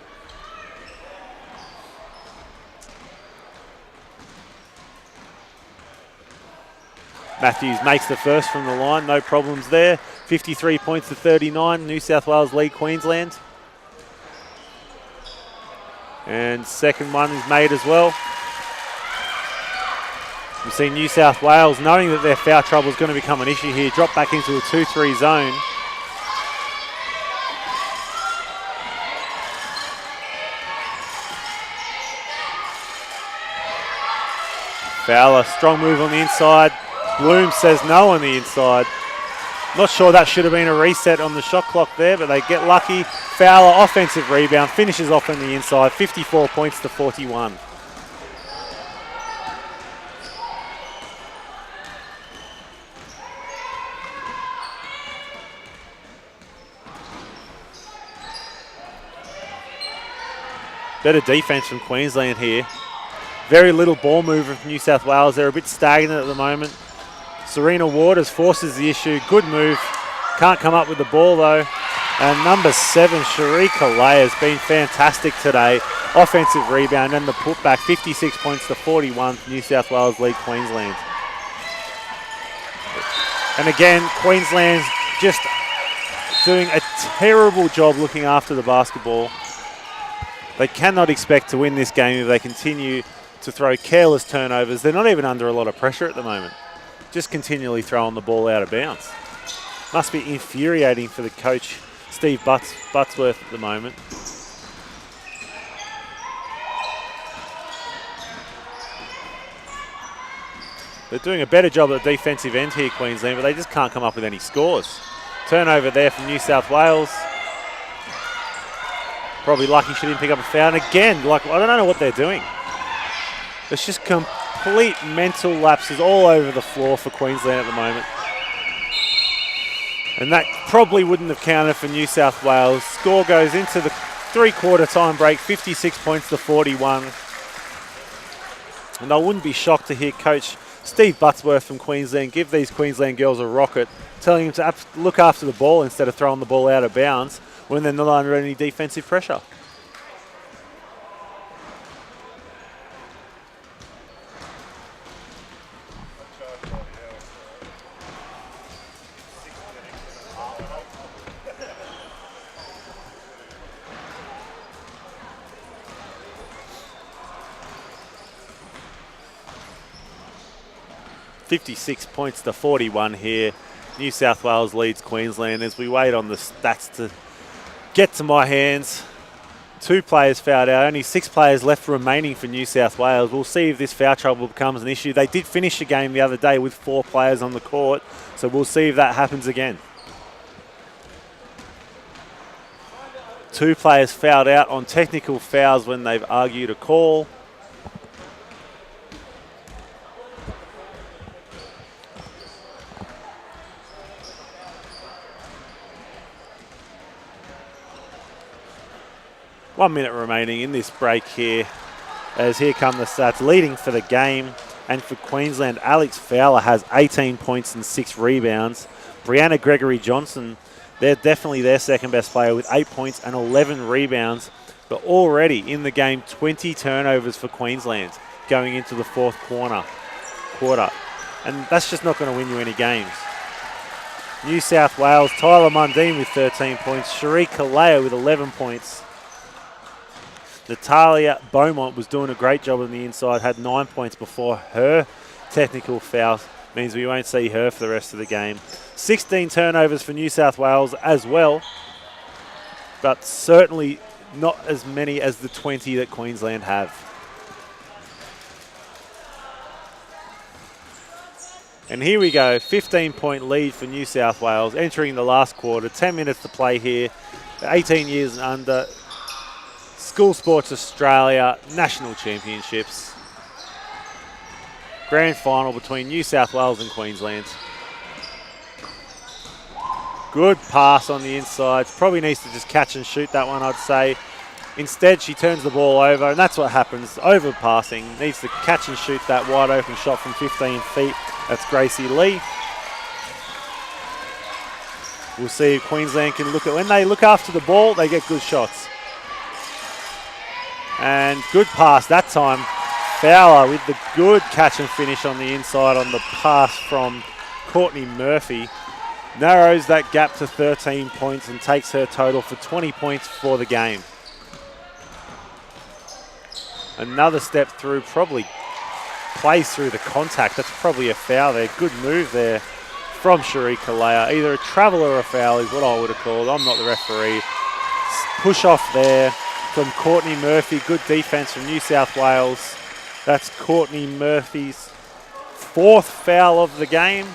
Matthews makes the first from the line, no problems there. 53 points to 39, New South Wales lead Queensland. And second one is made as well. We see New South Wales, knowing that their foul trouble is going to become an issue here, drop back into a 2-3 zone. Fowler, strong move on the inside. Bloom says no on the inside. Not sure that should have been a reset on the shot clock there, but they get lucky. Fowler, offensive rebound, finishes off on the inside. 54 points to 41. Better defense from Queensland here. Very little ball movement from New South Wales. They're a bit stagnant at the moment. Serena Waters forces the issue. Good move. Can't come up with the ball though. And number 7, Sharika Lay, has been fantastic today. Offensive rebound and the putback. 56 points to 41. New South Wales lead Queensland. And again, Queensland's just doing a terrible job looking after the basketball. They cannot expect to win this game if they continue to throw careless turnovers. They're not even under a lot of pressure at the moment. Just continually throwing the ball out of bounds. Must be infuriating for the coach, Steve Buttsworth, at the moment. They're doing a better job at the defensive end here, Queensland, but they just can't come up with any scores. Turnover there from New South Wales. Probably lucky she didn't pick up a foul. And again, like, I don't know what they're doing. It's just complete mental lapses all over the floor for Queensland at the moment. And that probably wouldn't have counted for New South Wales. Score goes into the three-quarter time break, 56 points to 41. And I wouldn't be shocked to hear Coach Steve Buttsworth from Queensland give these Queensland girls a rocket, telling them to look after the ball instead of throwing the ball out of bounds when they're not under any defensive pressure. $56 points to 41 here. New South Wales leads Queensland as we wait on the stats to get to my hands. 2 players fouled out, only 6 players left remaining for New South Wales. We'll see if this foul trouble becomes an issue. They did finish the game the other day with 4 players on the court, so we'll see if that happens again. 2 players fouled out on technical fouls when they've argued a call. One minute remaining in this break here, as here come the stats. Leading for the game and for Queensland, Alex Fowler has 18 points and 6 rebounds. Brianna Gregory-Johnson, they're definitely their second best player with 8 points and 11 rebounds. But already in the game, 20 turnovers for Queensland going into the fourth quarter. And that's just not going to win you any games. New South Wales, Tyler Mundine with 13 points. Cherie Kalea with 11 points. Natalia Beaumont was doing a great job on the inside, had 9 points before her technical foul. Means we won't see her for the rest of the game. 16 turnovers for New South Wales as well, but certainly not as many as the 20 that Queensland have. And here we go, 15-point lead for New South Wales entering the last quarter. 10 minutes to play here. 18 years and under. School Sports Australia National Championships. Grand final between New South Wales and Queensland. Good pass on the inside. Probably needs to just catch and shoot that one, I'd say. Instead, she turns the ball over, and that's what happens. Overpassing. Needs to catch and shoot that wide open shot from 15 feet. That's Gracie Lee. We'll see if Queensland can look at, when they look after the ball, they get good shots. And good pass that time. Fowler with the good catch and finish on the inside on the pass from Courtney Murphy. Narrows that gap to 13 points and takes her total for 20 points for the game. Another step through, probably plays through the contact. That's probably a foul there. Good move there from Cherie Kalea. Either a travel or a foul is what I would have called. I'm not the referee. Push off there from Courtney Murphy. Good defense from New South Wales. That's Courtney Murphy's 4th foul of the game.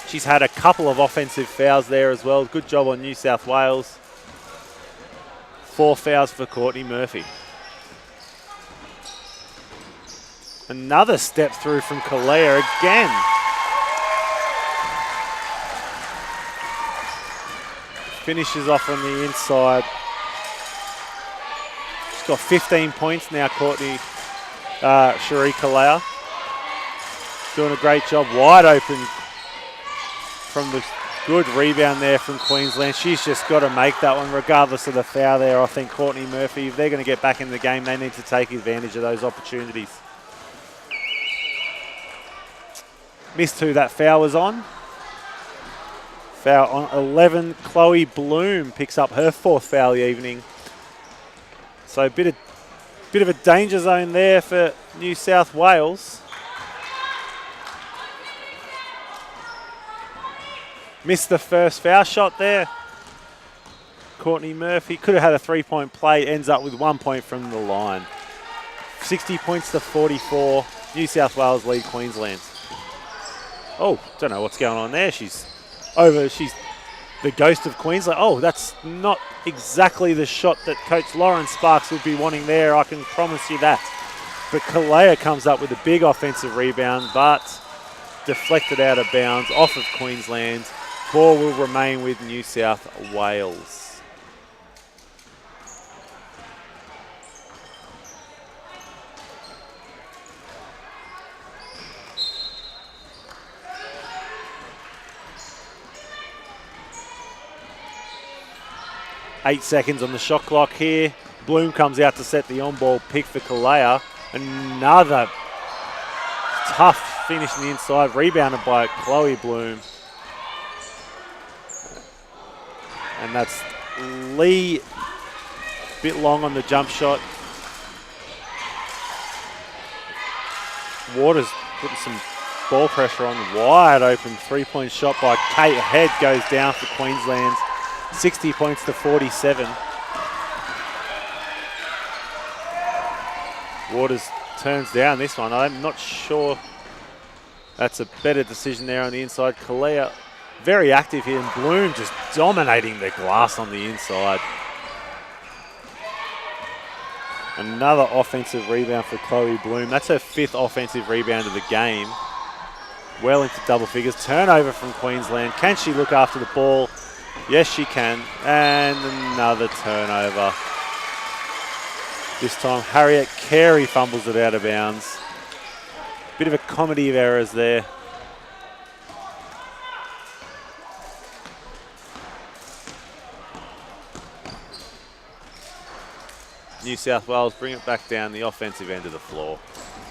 She's had a couple of offensive fouls there as well. Good job on New South Wales. 4 fouls for Courtney Murphy. Another step through from Kalea again. Finishes off on the inside. She's got 15 points now, Cherie Kalea. Doing a great job. Wide open from the good rebound there from Queensland. She's just got to make that one regardless of the foul there. I think Courtney Murphy, if they're going to get back in the game, they need to take advantage of those opportunities. Missed who that foul was on. Foul on 11. Chloe Bloom picks up her 4th foul of the evening. So a bit of a danger zone there for New South Wales. Missed the first foul shot there. Courtney Murphy could have had a 3-point play, ends up with 1 point from the line. 60 points to 44. New South Wales lead Queensland. Oh, don't know what's going on there. She's the ghost of Queensland. Oh, that's not exactly the shot that Coach Lauren Sparks would be wanting there, I can promise you that. But Kalea comes up with a big offensive rebound, but deflected out of bounds off of Queensland. Ball will remain with New South Wales. Eight seconds on the shot clock here. Bloom comes out to set the on-ball pick for Kalea. Another tough finish on the inside, rebounded by Chloe Bloom. And that's Lee, a bit long on the jump shot. Waters putting some ball pressure on. Wide open 3-point shot by Kate Head goes down for Queensland. 60 points to 47. Waters turns down this one. I'm not sure that's a better decision there on the inside. Kalea very active here, and Bloom just dominating the glass on the inside. Another offensive rebound for Chloe Bloom. That's her 5th offensive rebound of the game. Well into double figures. Turnover from Queensland. Can she look after the ball? Yes, she can. And another turnover. This time, Harriet Carey fumbles it out of bounds. Bit of a comedy of errors there. New South Wales bring it back down the offensive end of the floor.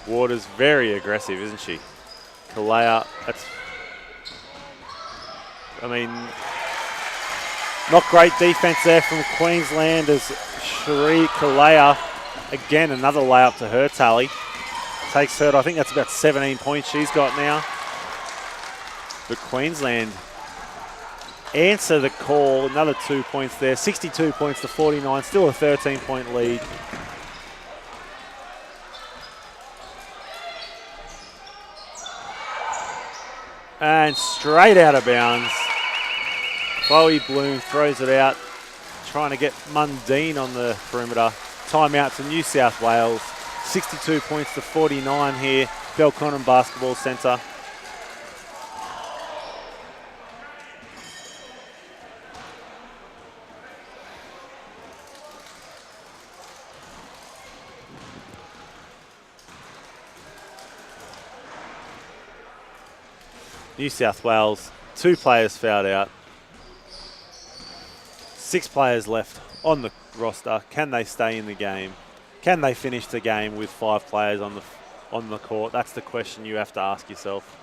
Waters very aggressive, isn't she? Kalea, not great defense there from Queensland as Cherie Kalea, again another layup to her tally. Takes her, I think that's about 17 points she's got now. But Queensland answer the call, another 2 points there, 62 points to 49, still a 13-point lead. And straight out of bounds. Chloe Bloom throws it out, trying to get Mundine on the perimeter. Timeout to New South Wales. 62 points to 49 here, Belconnen Basketball Centre. New South Wales, 2 players fouled out. 6 players left on the roster. Can they stay in the game? Can they finish the game with 5 players on the court? That's the question you have to ask yourself.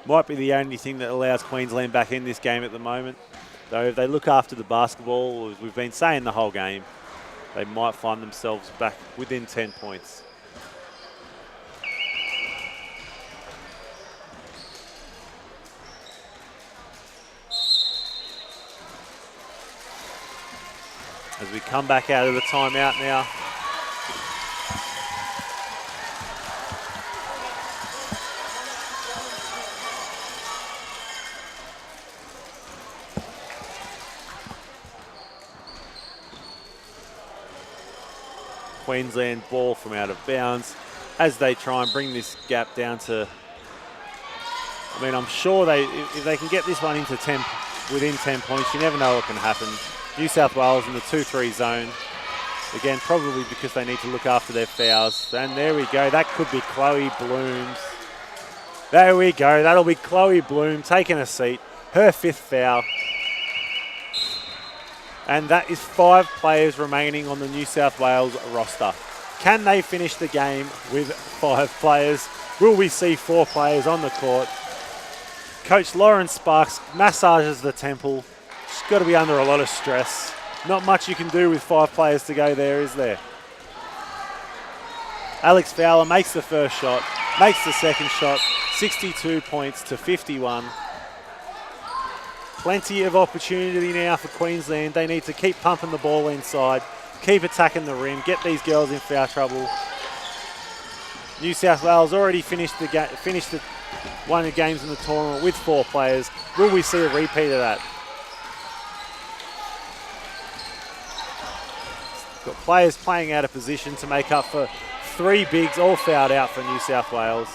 Might be the only thing that allows Queensland back in this game at the moment. Though if they look after the basketball, as we've been saying the whole game, they might find themselves back within 10 points. As we come back out of the timeout now. Queensland ball from out of bounds as they try and bring this gap down to, I'm sure if they can get this one into within 10 points, you never know what can happen. New South Wales in the 2-3 zone. Again, probably because they need to look after their fouls. And there we go. That could be Chloe Bloom's. There we go. That'll be Chloe Bloom taking a seat. Her 5th foul. And that is 5 players remaining on the New South Wales roster. Can they finish the game with 5 players? Will we see 4 players on the court? Coach Lauren Sparks massages the temple. She's got to be under a lot of stress. Not much you can do with 5 players to go there, is there? Alex Fowler makes the first shot, makes the second shot, 62 points to 51. Plenty of opportunity now for Queensland. They need to keep pumping the ball inside, keep attacking the rim, get these girls in foul trouble. New South Wales already finished one of the games in the tournament with 4 players. Will we see a repeat of that? Got players playing out of position to make up for 3 bigs, all fouled out for New South Wales.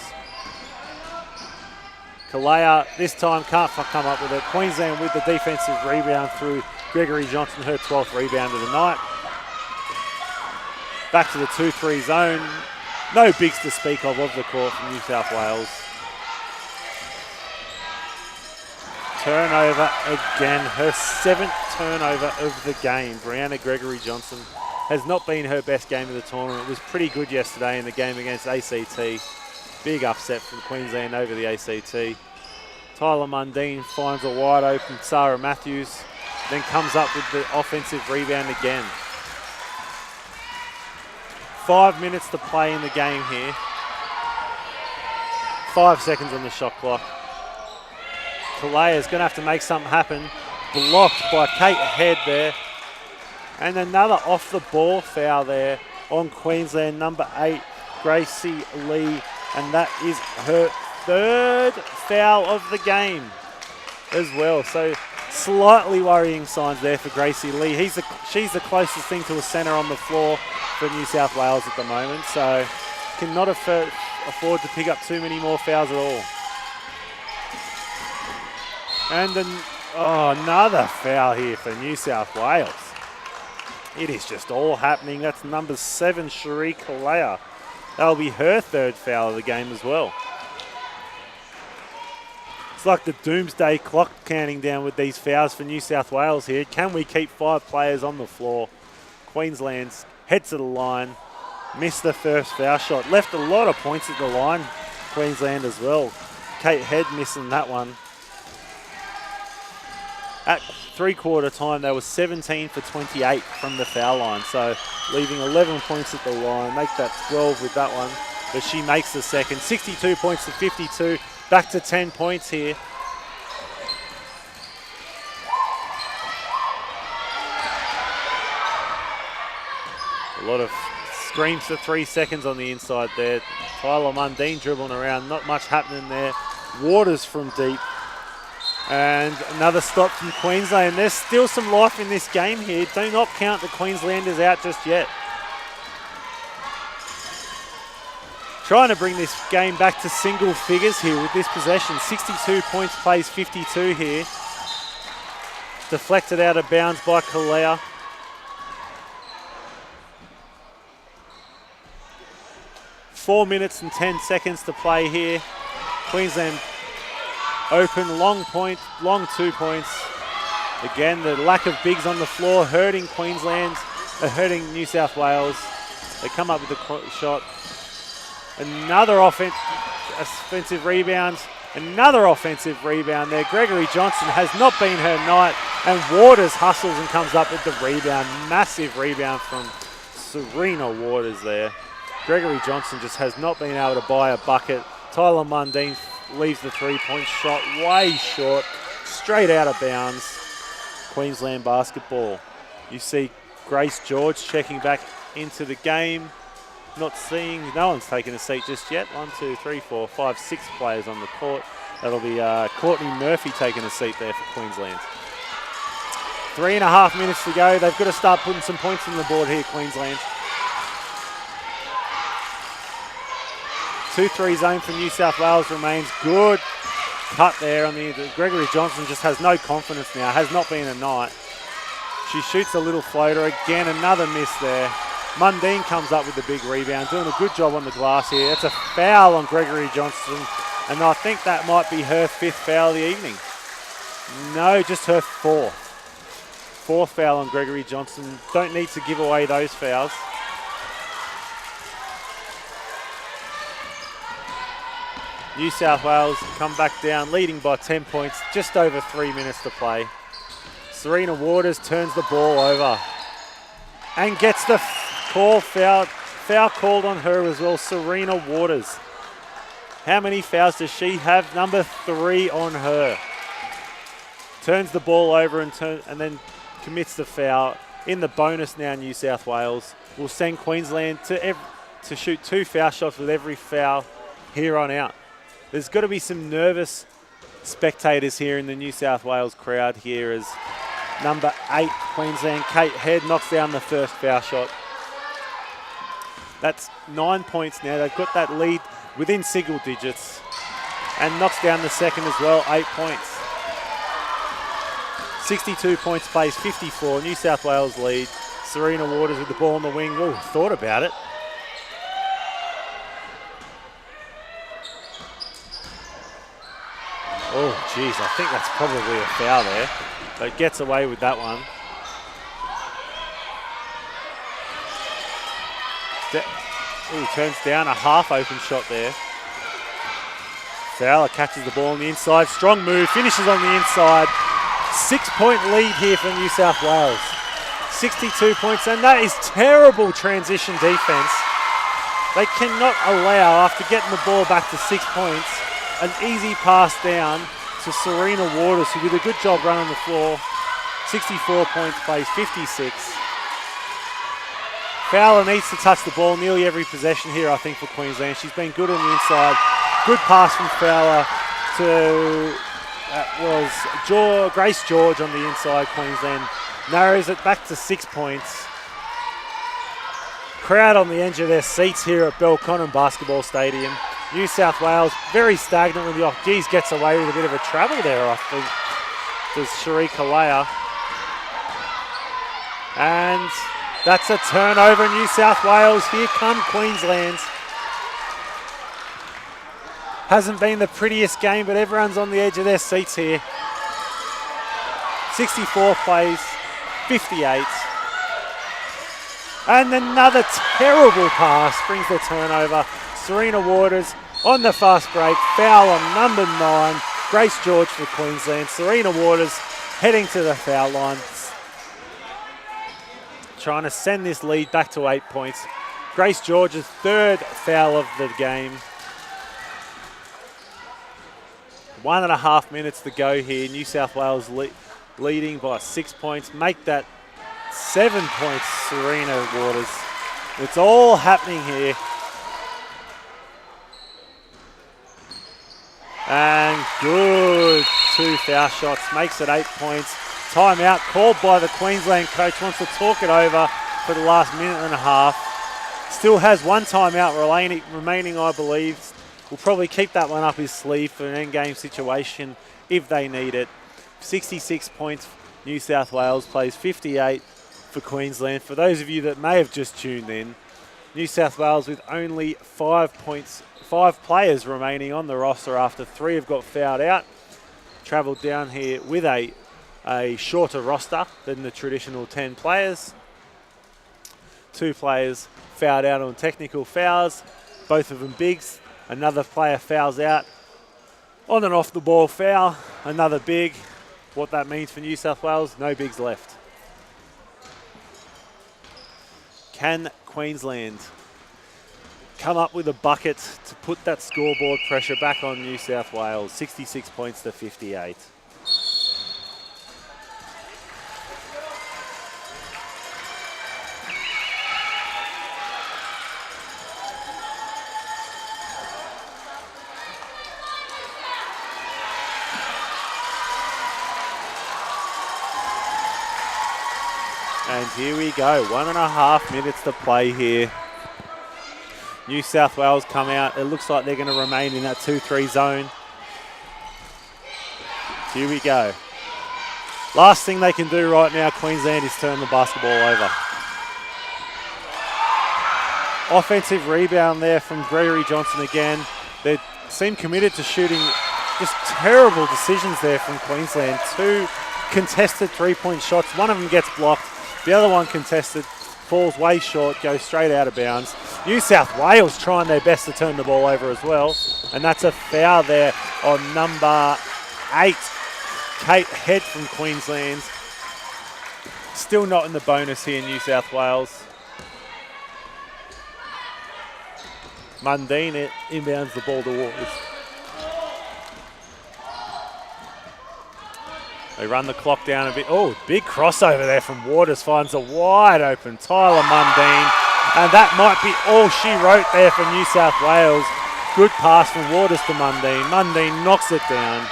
Kalea this time can't come up with it. Queensland with the defensive rebound through Gregory Johnson, her 12th rebound of the night. Back to the 2-3 zone. No bigs to speak of the court from New South Wales. Turnover again, her 7th turnover of the game. Brianna Gregory Johnson has not been her best game of the tournament. It was pretty good yesterday in the game against ACT. Big upset from Queensland over the ACT. Tyler Mundine finds a wide open Sarah Matthews, then comes up with the offensive rebound again. 5 minutes to play in the game here. 5 seconds on the shot clock. Kalea's going to have to make something happen. Blocked by Kate Head there. And another off the ball foul there on Queensland, number 8, Gracie Lee. And that is her 3rd foul of the game as well. So slightly worrying signs there for Gracie Lee. She's the closest thing to a centre on the floor for New South Wales at the moment. So cannot afford to pick up too many more fouls at all. And another foul here for New South Wales. It is just all happening. That's number 7, Cherie Kalea. That'll be her 3rd foul of the game as well. It's like the doomsday clock counting down with these fouls for New South Wales here. Can we keep 5 players on the floor? Queensland's head to the line. Missed the first foul shot. Left a lot of points at the line. Queensland as well. Kate Head missing that one. At 3/4 time, they were 17 for 28 from the foul line. So leaving 11 points at the line. Make that 12 with that one. But she makes the second. 62 points to 52. Back to 10 points here. A lot of screams for 3 seconds on the inside there. Tyler Mundine dribbling around. Not much happening there. Waters from deep. And another stop from Queensland. There's still some life in this game here. Do not count the Queenslanders out just yet. Trying to bring this game back to single figures here with this possession. 62 points, plays 52 here. Deflected out of bounds by Kalea. Four minutes and 10 seconds to play here. Queensland open, long point, long 2 points. Again, the lack of bigs on the floor hurting Queensland, hurting New South Wales. They come up with the shot. Another offensive rebound. Another offensive rebound there. Gregory Johnson has not been her night, and Waters hustles and comes up with the rebound. Massive rebound from Serena Waters there. Gregory Johnson just has not been able to buy a bucket. Tyler Mundine leaves the 3-point shot way short, straight out of bounds. Queensland basketball. You see Grace George checking back into the game. Not seeing, no one's taken a seat just yet. 1, 2, 3, 4, 5, 6 players on the court. That'll be Courtney Murphy taking a seat there for Queensland. 3.5 minutes to go. They've got to start putting some points on the board here, Queensland. 2-3 zone for New South Wales remains. Good cut there on the Gregory Johnson just has no confidence now. Has not been a night. She shoots a little floater. Again, another miss there. Mundine comes up with the big rebound, doing a good job on the glass here. It's a foul on Gregory Johnson, and I think that might be her 5th foul of the evening. No, just her 4th. 4th foul on Gregory Johnson. Don't need to give away those fouls. New South Wales come back down, leading by 10 points, just over 3 minutes to play. Serena Waters turns the ball over and gets the foul called on her as well. Serena Waters. How many fouls does she have? Number 3 on her. Turns the ball over and then commits the foul. In the bonus now, New South Wales will send Queensland to shoot 2 foul shots with every foul here on out. There's got to be some nervous spectators here in the New South Wales crowd here as number 8 Queensland, Kate Head, knocks down the first foul shot. That's 9 points now. They've got that lead within single digits and knocks down the second as well, 8 points. 62 points plays 54. New South Wales lead. Serena Waters with the ball on the wing. Oh, thought about it. Oh, geez, I think that's probably a foul there. But gets away with that one. Turns down a half open shot there. Fowler catches the ball on the inside. Strong move, finishes on the inside. 6-point lead here for New South Wales. 62 points, and that is terrible transition defense. They cannot allow, after getting the ball back to 6 points, an easy pass down to Serena Waters, who did a good job running the floor. 64 points, plays 56. Fowler needs to touch the ball nearly every possession here, I think, for Queensland. She's been good on the inside. Good pass from Fowler to Grace George on the inside. Queensland narrows it back to 6 points. Crowd on the edge of their seats here at Belconnen Basketball Stadium. New South Wales very stagnant with the off. Geez gets away with a bit of a travel there, I think, does Sharika Leah. And that's a turnover, New South Wales. Here come Queensland. Hasn't been the prettiest game, but everyone's on the edge of their seats here. 64 plays, 58. And another terrible pass brings the turnover. Serena Waters on the fast break. Foul on number 9. Grace George for Queensland. Serena Waters heading to the foul line. Trying to send this lead back to 8 points. Grace George's 3rd foul of the game. 1.5 minutes to go here. New South Wales leading by 6 points. Make that 7 points, Serena Waters. It's all happening here. And good 2 foul shots. Makes it 8 points. Timeout called by the Queensland coach. Wants to talk it over for the last minute and a half. Still has 1 timeout remaining, I believe. Will probably keep that one up his sleeve for an end-game situation if they need it. 66 points, New South Wales plays 58 for Queensland. For those of you that may have just tuned in, New South Wales with only 5 players remaining on the roster after 3 have got fouled out. Travelled down here with a shorter roster than the traditional 10 players. 2 players fouled out on technical fouls, both of them bigs. Another player fouls out on and off the ball foul. Another big. What that means for New South Wales, no bigs left. Can Queensland come up with a bucket to put that scoreboard pressure back on New South Wales? 66 points to 58. And here we go, 1.5 minutes to play here. New South Wales come out. It looks like they're going to remain in that 2-3 zone. Here we go. Last thing they can do right now, Queensland, is turn the basketball over. Offensive rebound there from Gregory Johnson again. They seem committed to shooting. Just terrible decisions there from Queensland. 2 contested 3-point shots. One of them gets blocked. The other one contested, falls way short, goes straight out of bounds. New South Wales trying their best to turn the ball over as well. And that's a foul there on number 8, Kate Head from Queensland. Still not in the bonus here, New South Wales. Mundine inbounds the ball to Waters. They run the clock down a bit. Oh, big crossover there from Waters. Finds a wide open Tyler Mundine. And that might be all she wrote there for New South Wales. Good pass from Waters to Mundine. Mundine knocks it down.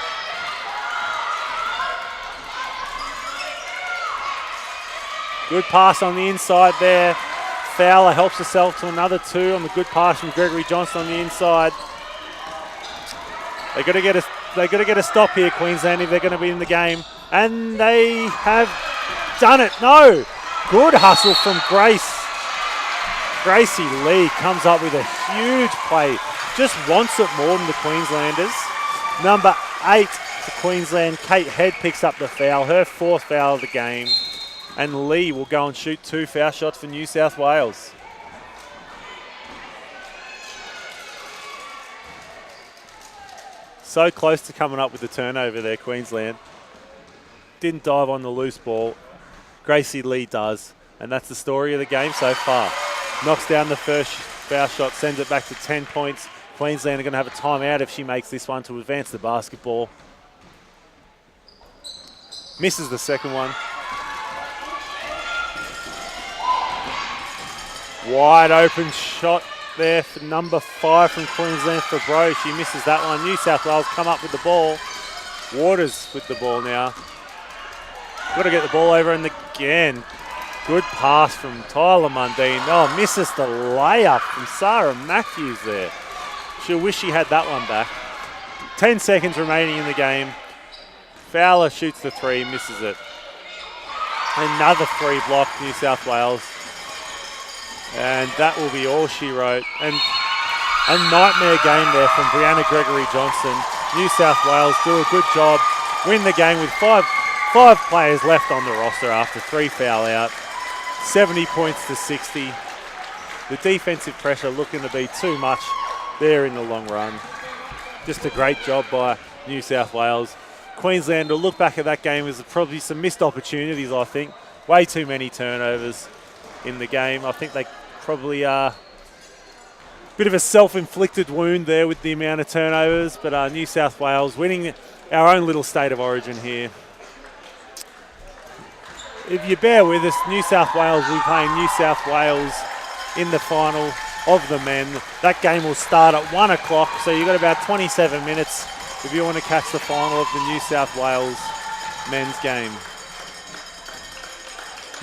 Good pass on the inside there. Fowler helps herself to another 2 on the good pass from Gregory Johnson on the inside. They got to get a stop here, Queensland, if they're going to be in the game. And they have done it. No. Good hustle from Gracie Lee comes up with a huge play. Just wants it more than the Queenslanders. Number 8 for Queensland, Kate Head picks up the foul. Her 4th foul of the game. And Lee will go and shoot 2 foul shots for New South Wales. So close to coming up with the turnover there, Queensland. Didn't dive on the loose ball. Gracie Lee does. And that's the story of the game so far. Knocks down the first foul shot, sends it back to 10 points. Queensland are going to have a timeout if she makes this one to advance the basketball. Misses the second one. Wide open shot there for number 5 from Queensland for Bro. She misses that one. New South Wales come up with the ball. Waters with the ball now. Got to get the ball over, and again, good pass from Tyler Mundine. Oh, misses the layup from Sarah Matthews there. She'll wish she had that one back. 10 seconds remaining in the game. Fowler shoots the 3, misses it. Another 3 blocked, New South Wales. And that will be all she wrote. And a nightmare game there from Brianna Gregory Johnson. New South Wales do a good job. Win the game with five players left on the roster after 3 foul out. 70 points to 60. The defensive pressure looking to be too much there in the long run. Just a great job by New South Wales. Queensland will look back at that game as probably some missed opportunities, I think. Way too many turnovers in the game. I think they probably are a bit of a self-inflicted wound there with the amount of turnovers, but New South Wales winning our own little state of origin here. If you bear with us, New South Wales will be playing New South Wales in the final of the men. That game will start at 1 o'clock, so you've got about 27 minutes if you want to catch the final of the New South Wales men's game.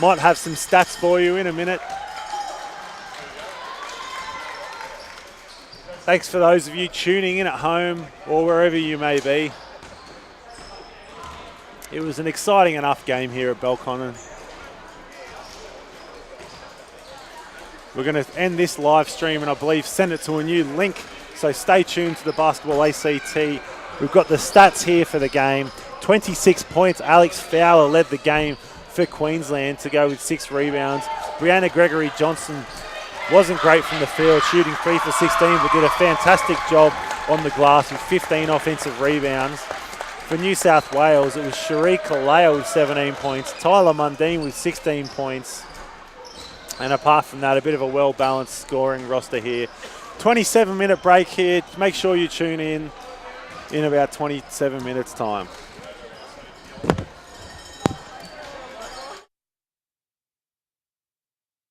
Might have some stats for you in a minute. Thanks for those of you tuning in at home or wherever you may be. It was an exciting enough game here at Belconnen. We're going to end this live stream and I believe send it to a new link. So stay tuned to the Basketball ACT. We've got the stats here for the game. 26 points. Alex Fowler led the game for Queensland to go with 6 rebounds. Brianna Gregory Johnson wasn't great from the field, shooting 3 for 16, but did a fantastic job on the glass with 15 offensive rebounds. For New South Wales, it was Cherie Kalea with 17 points, Tyler Mundine with 16 points. And apart from that, a bit of a well-balanced scoring roster here. 27-minute break here. Make sure you tune in about 27 minutes' time.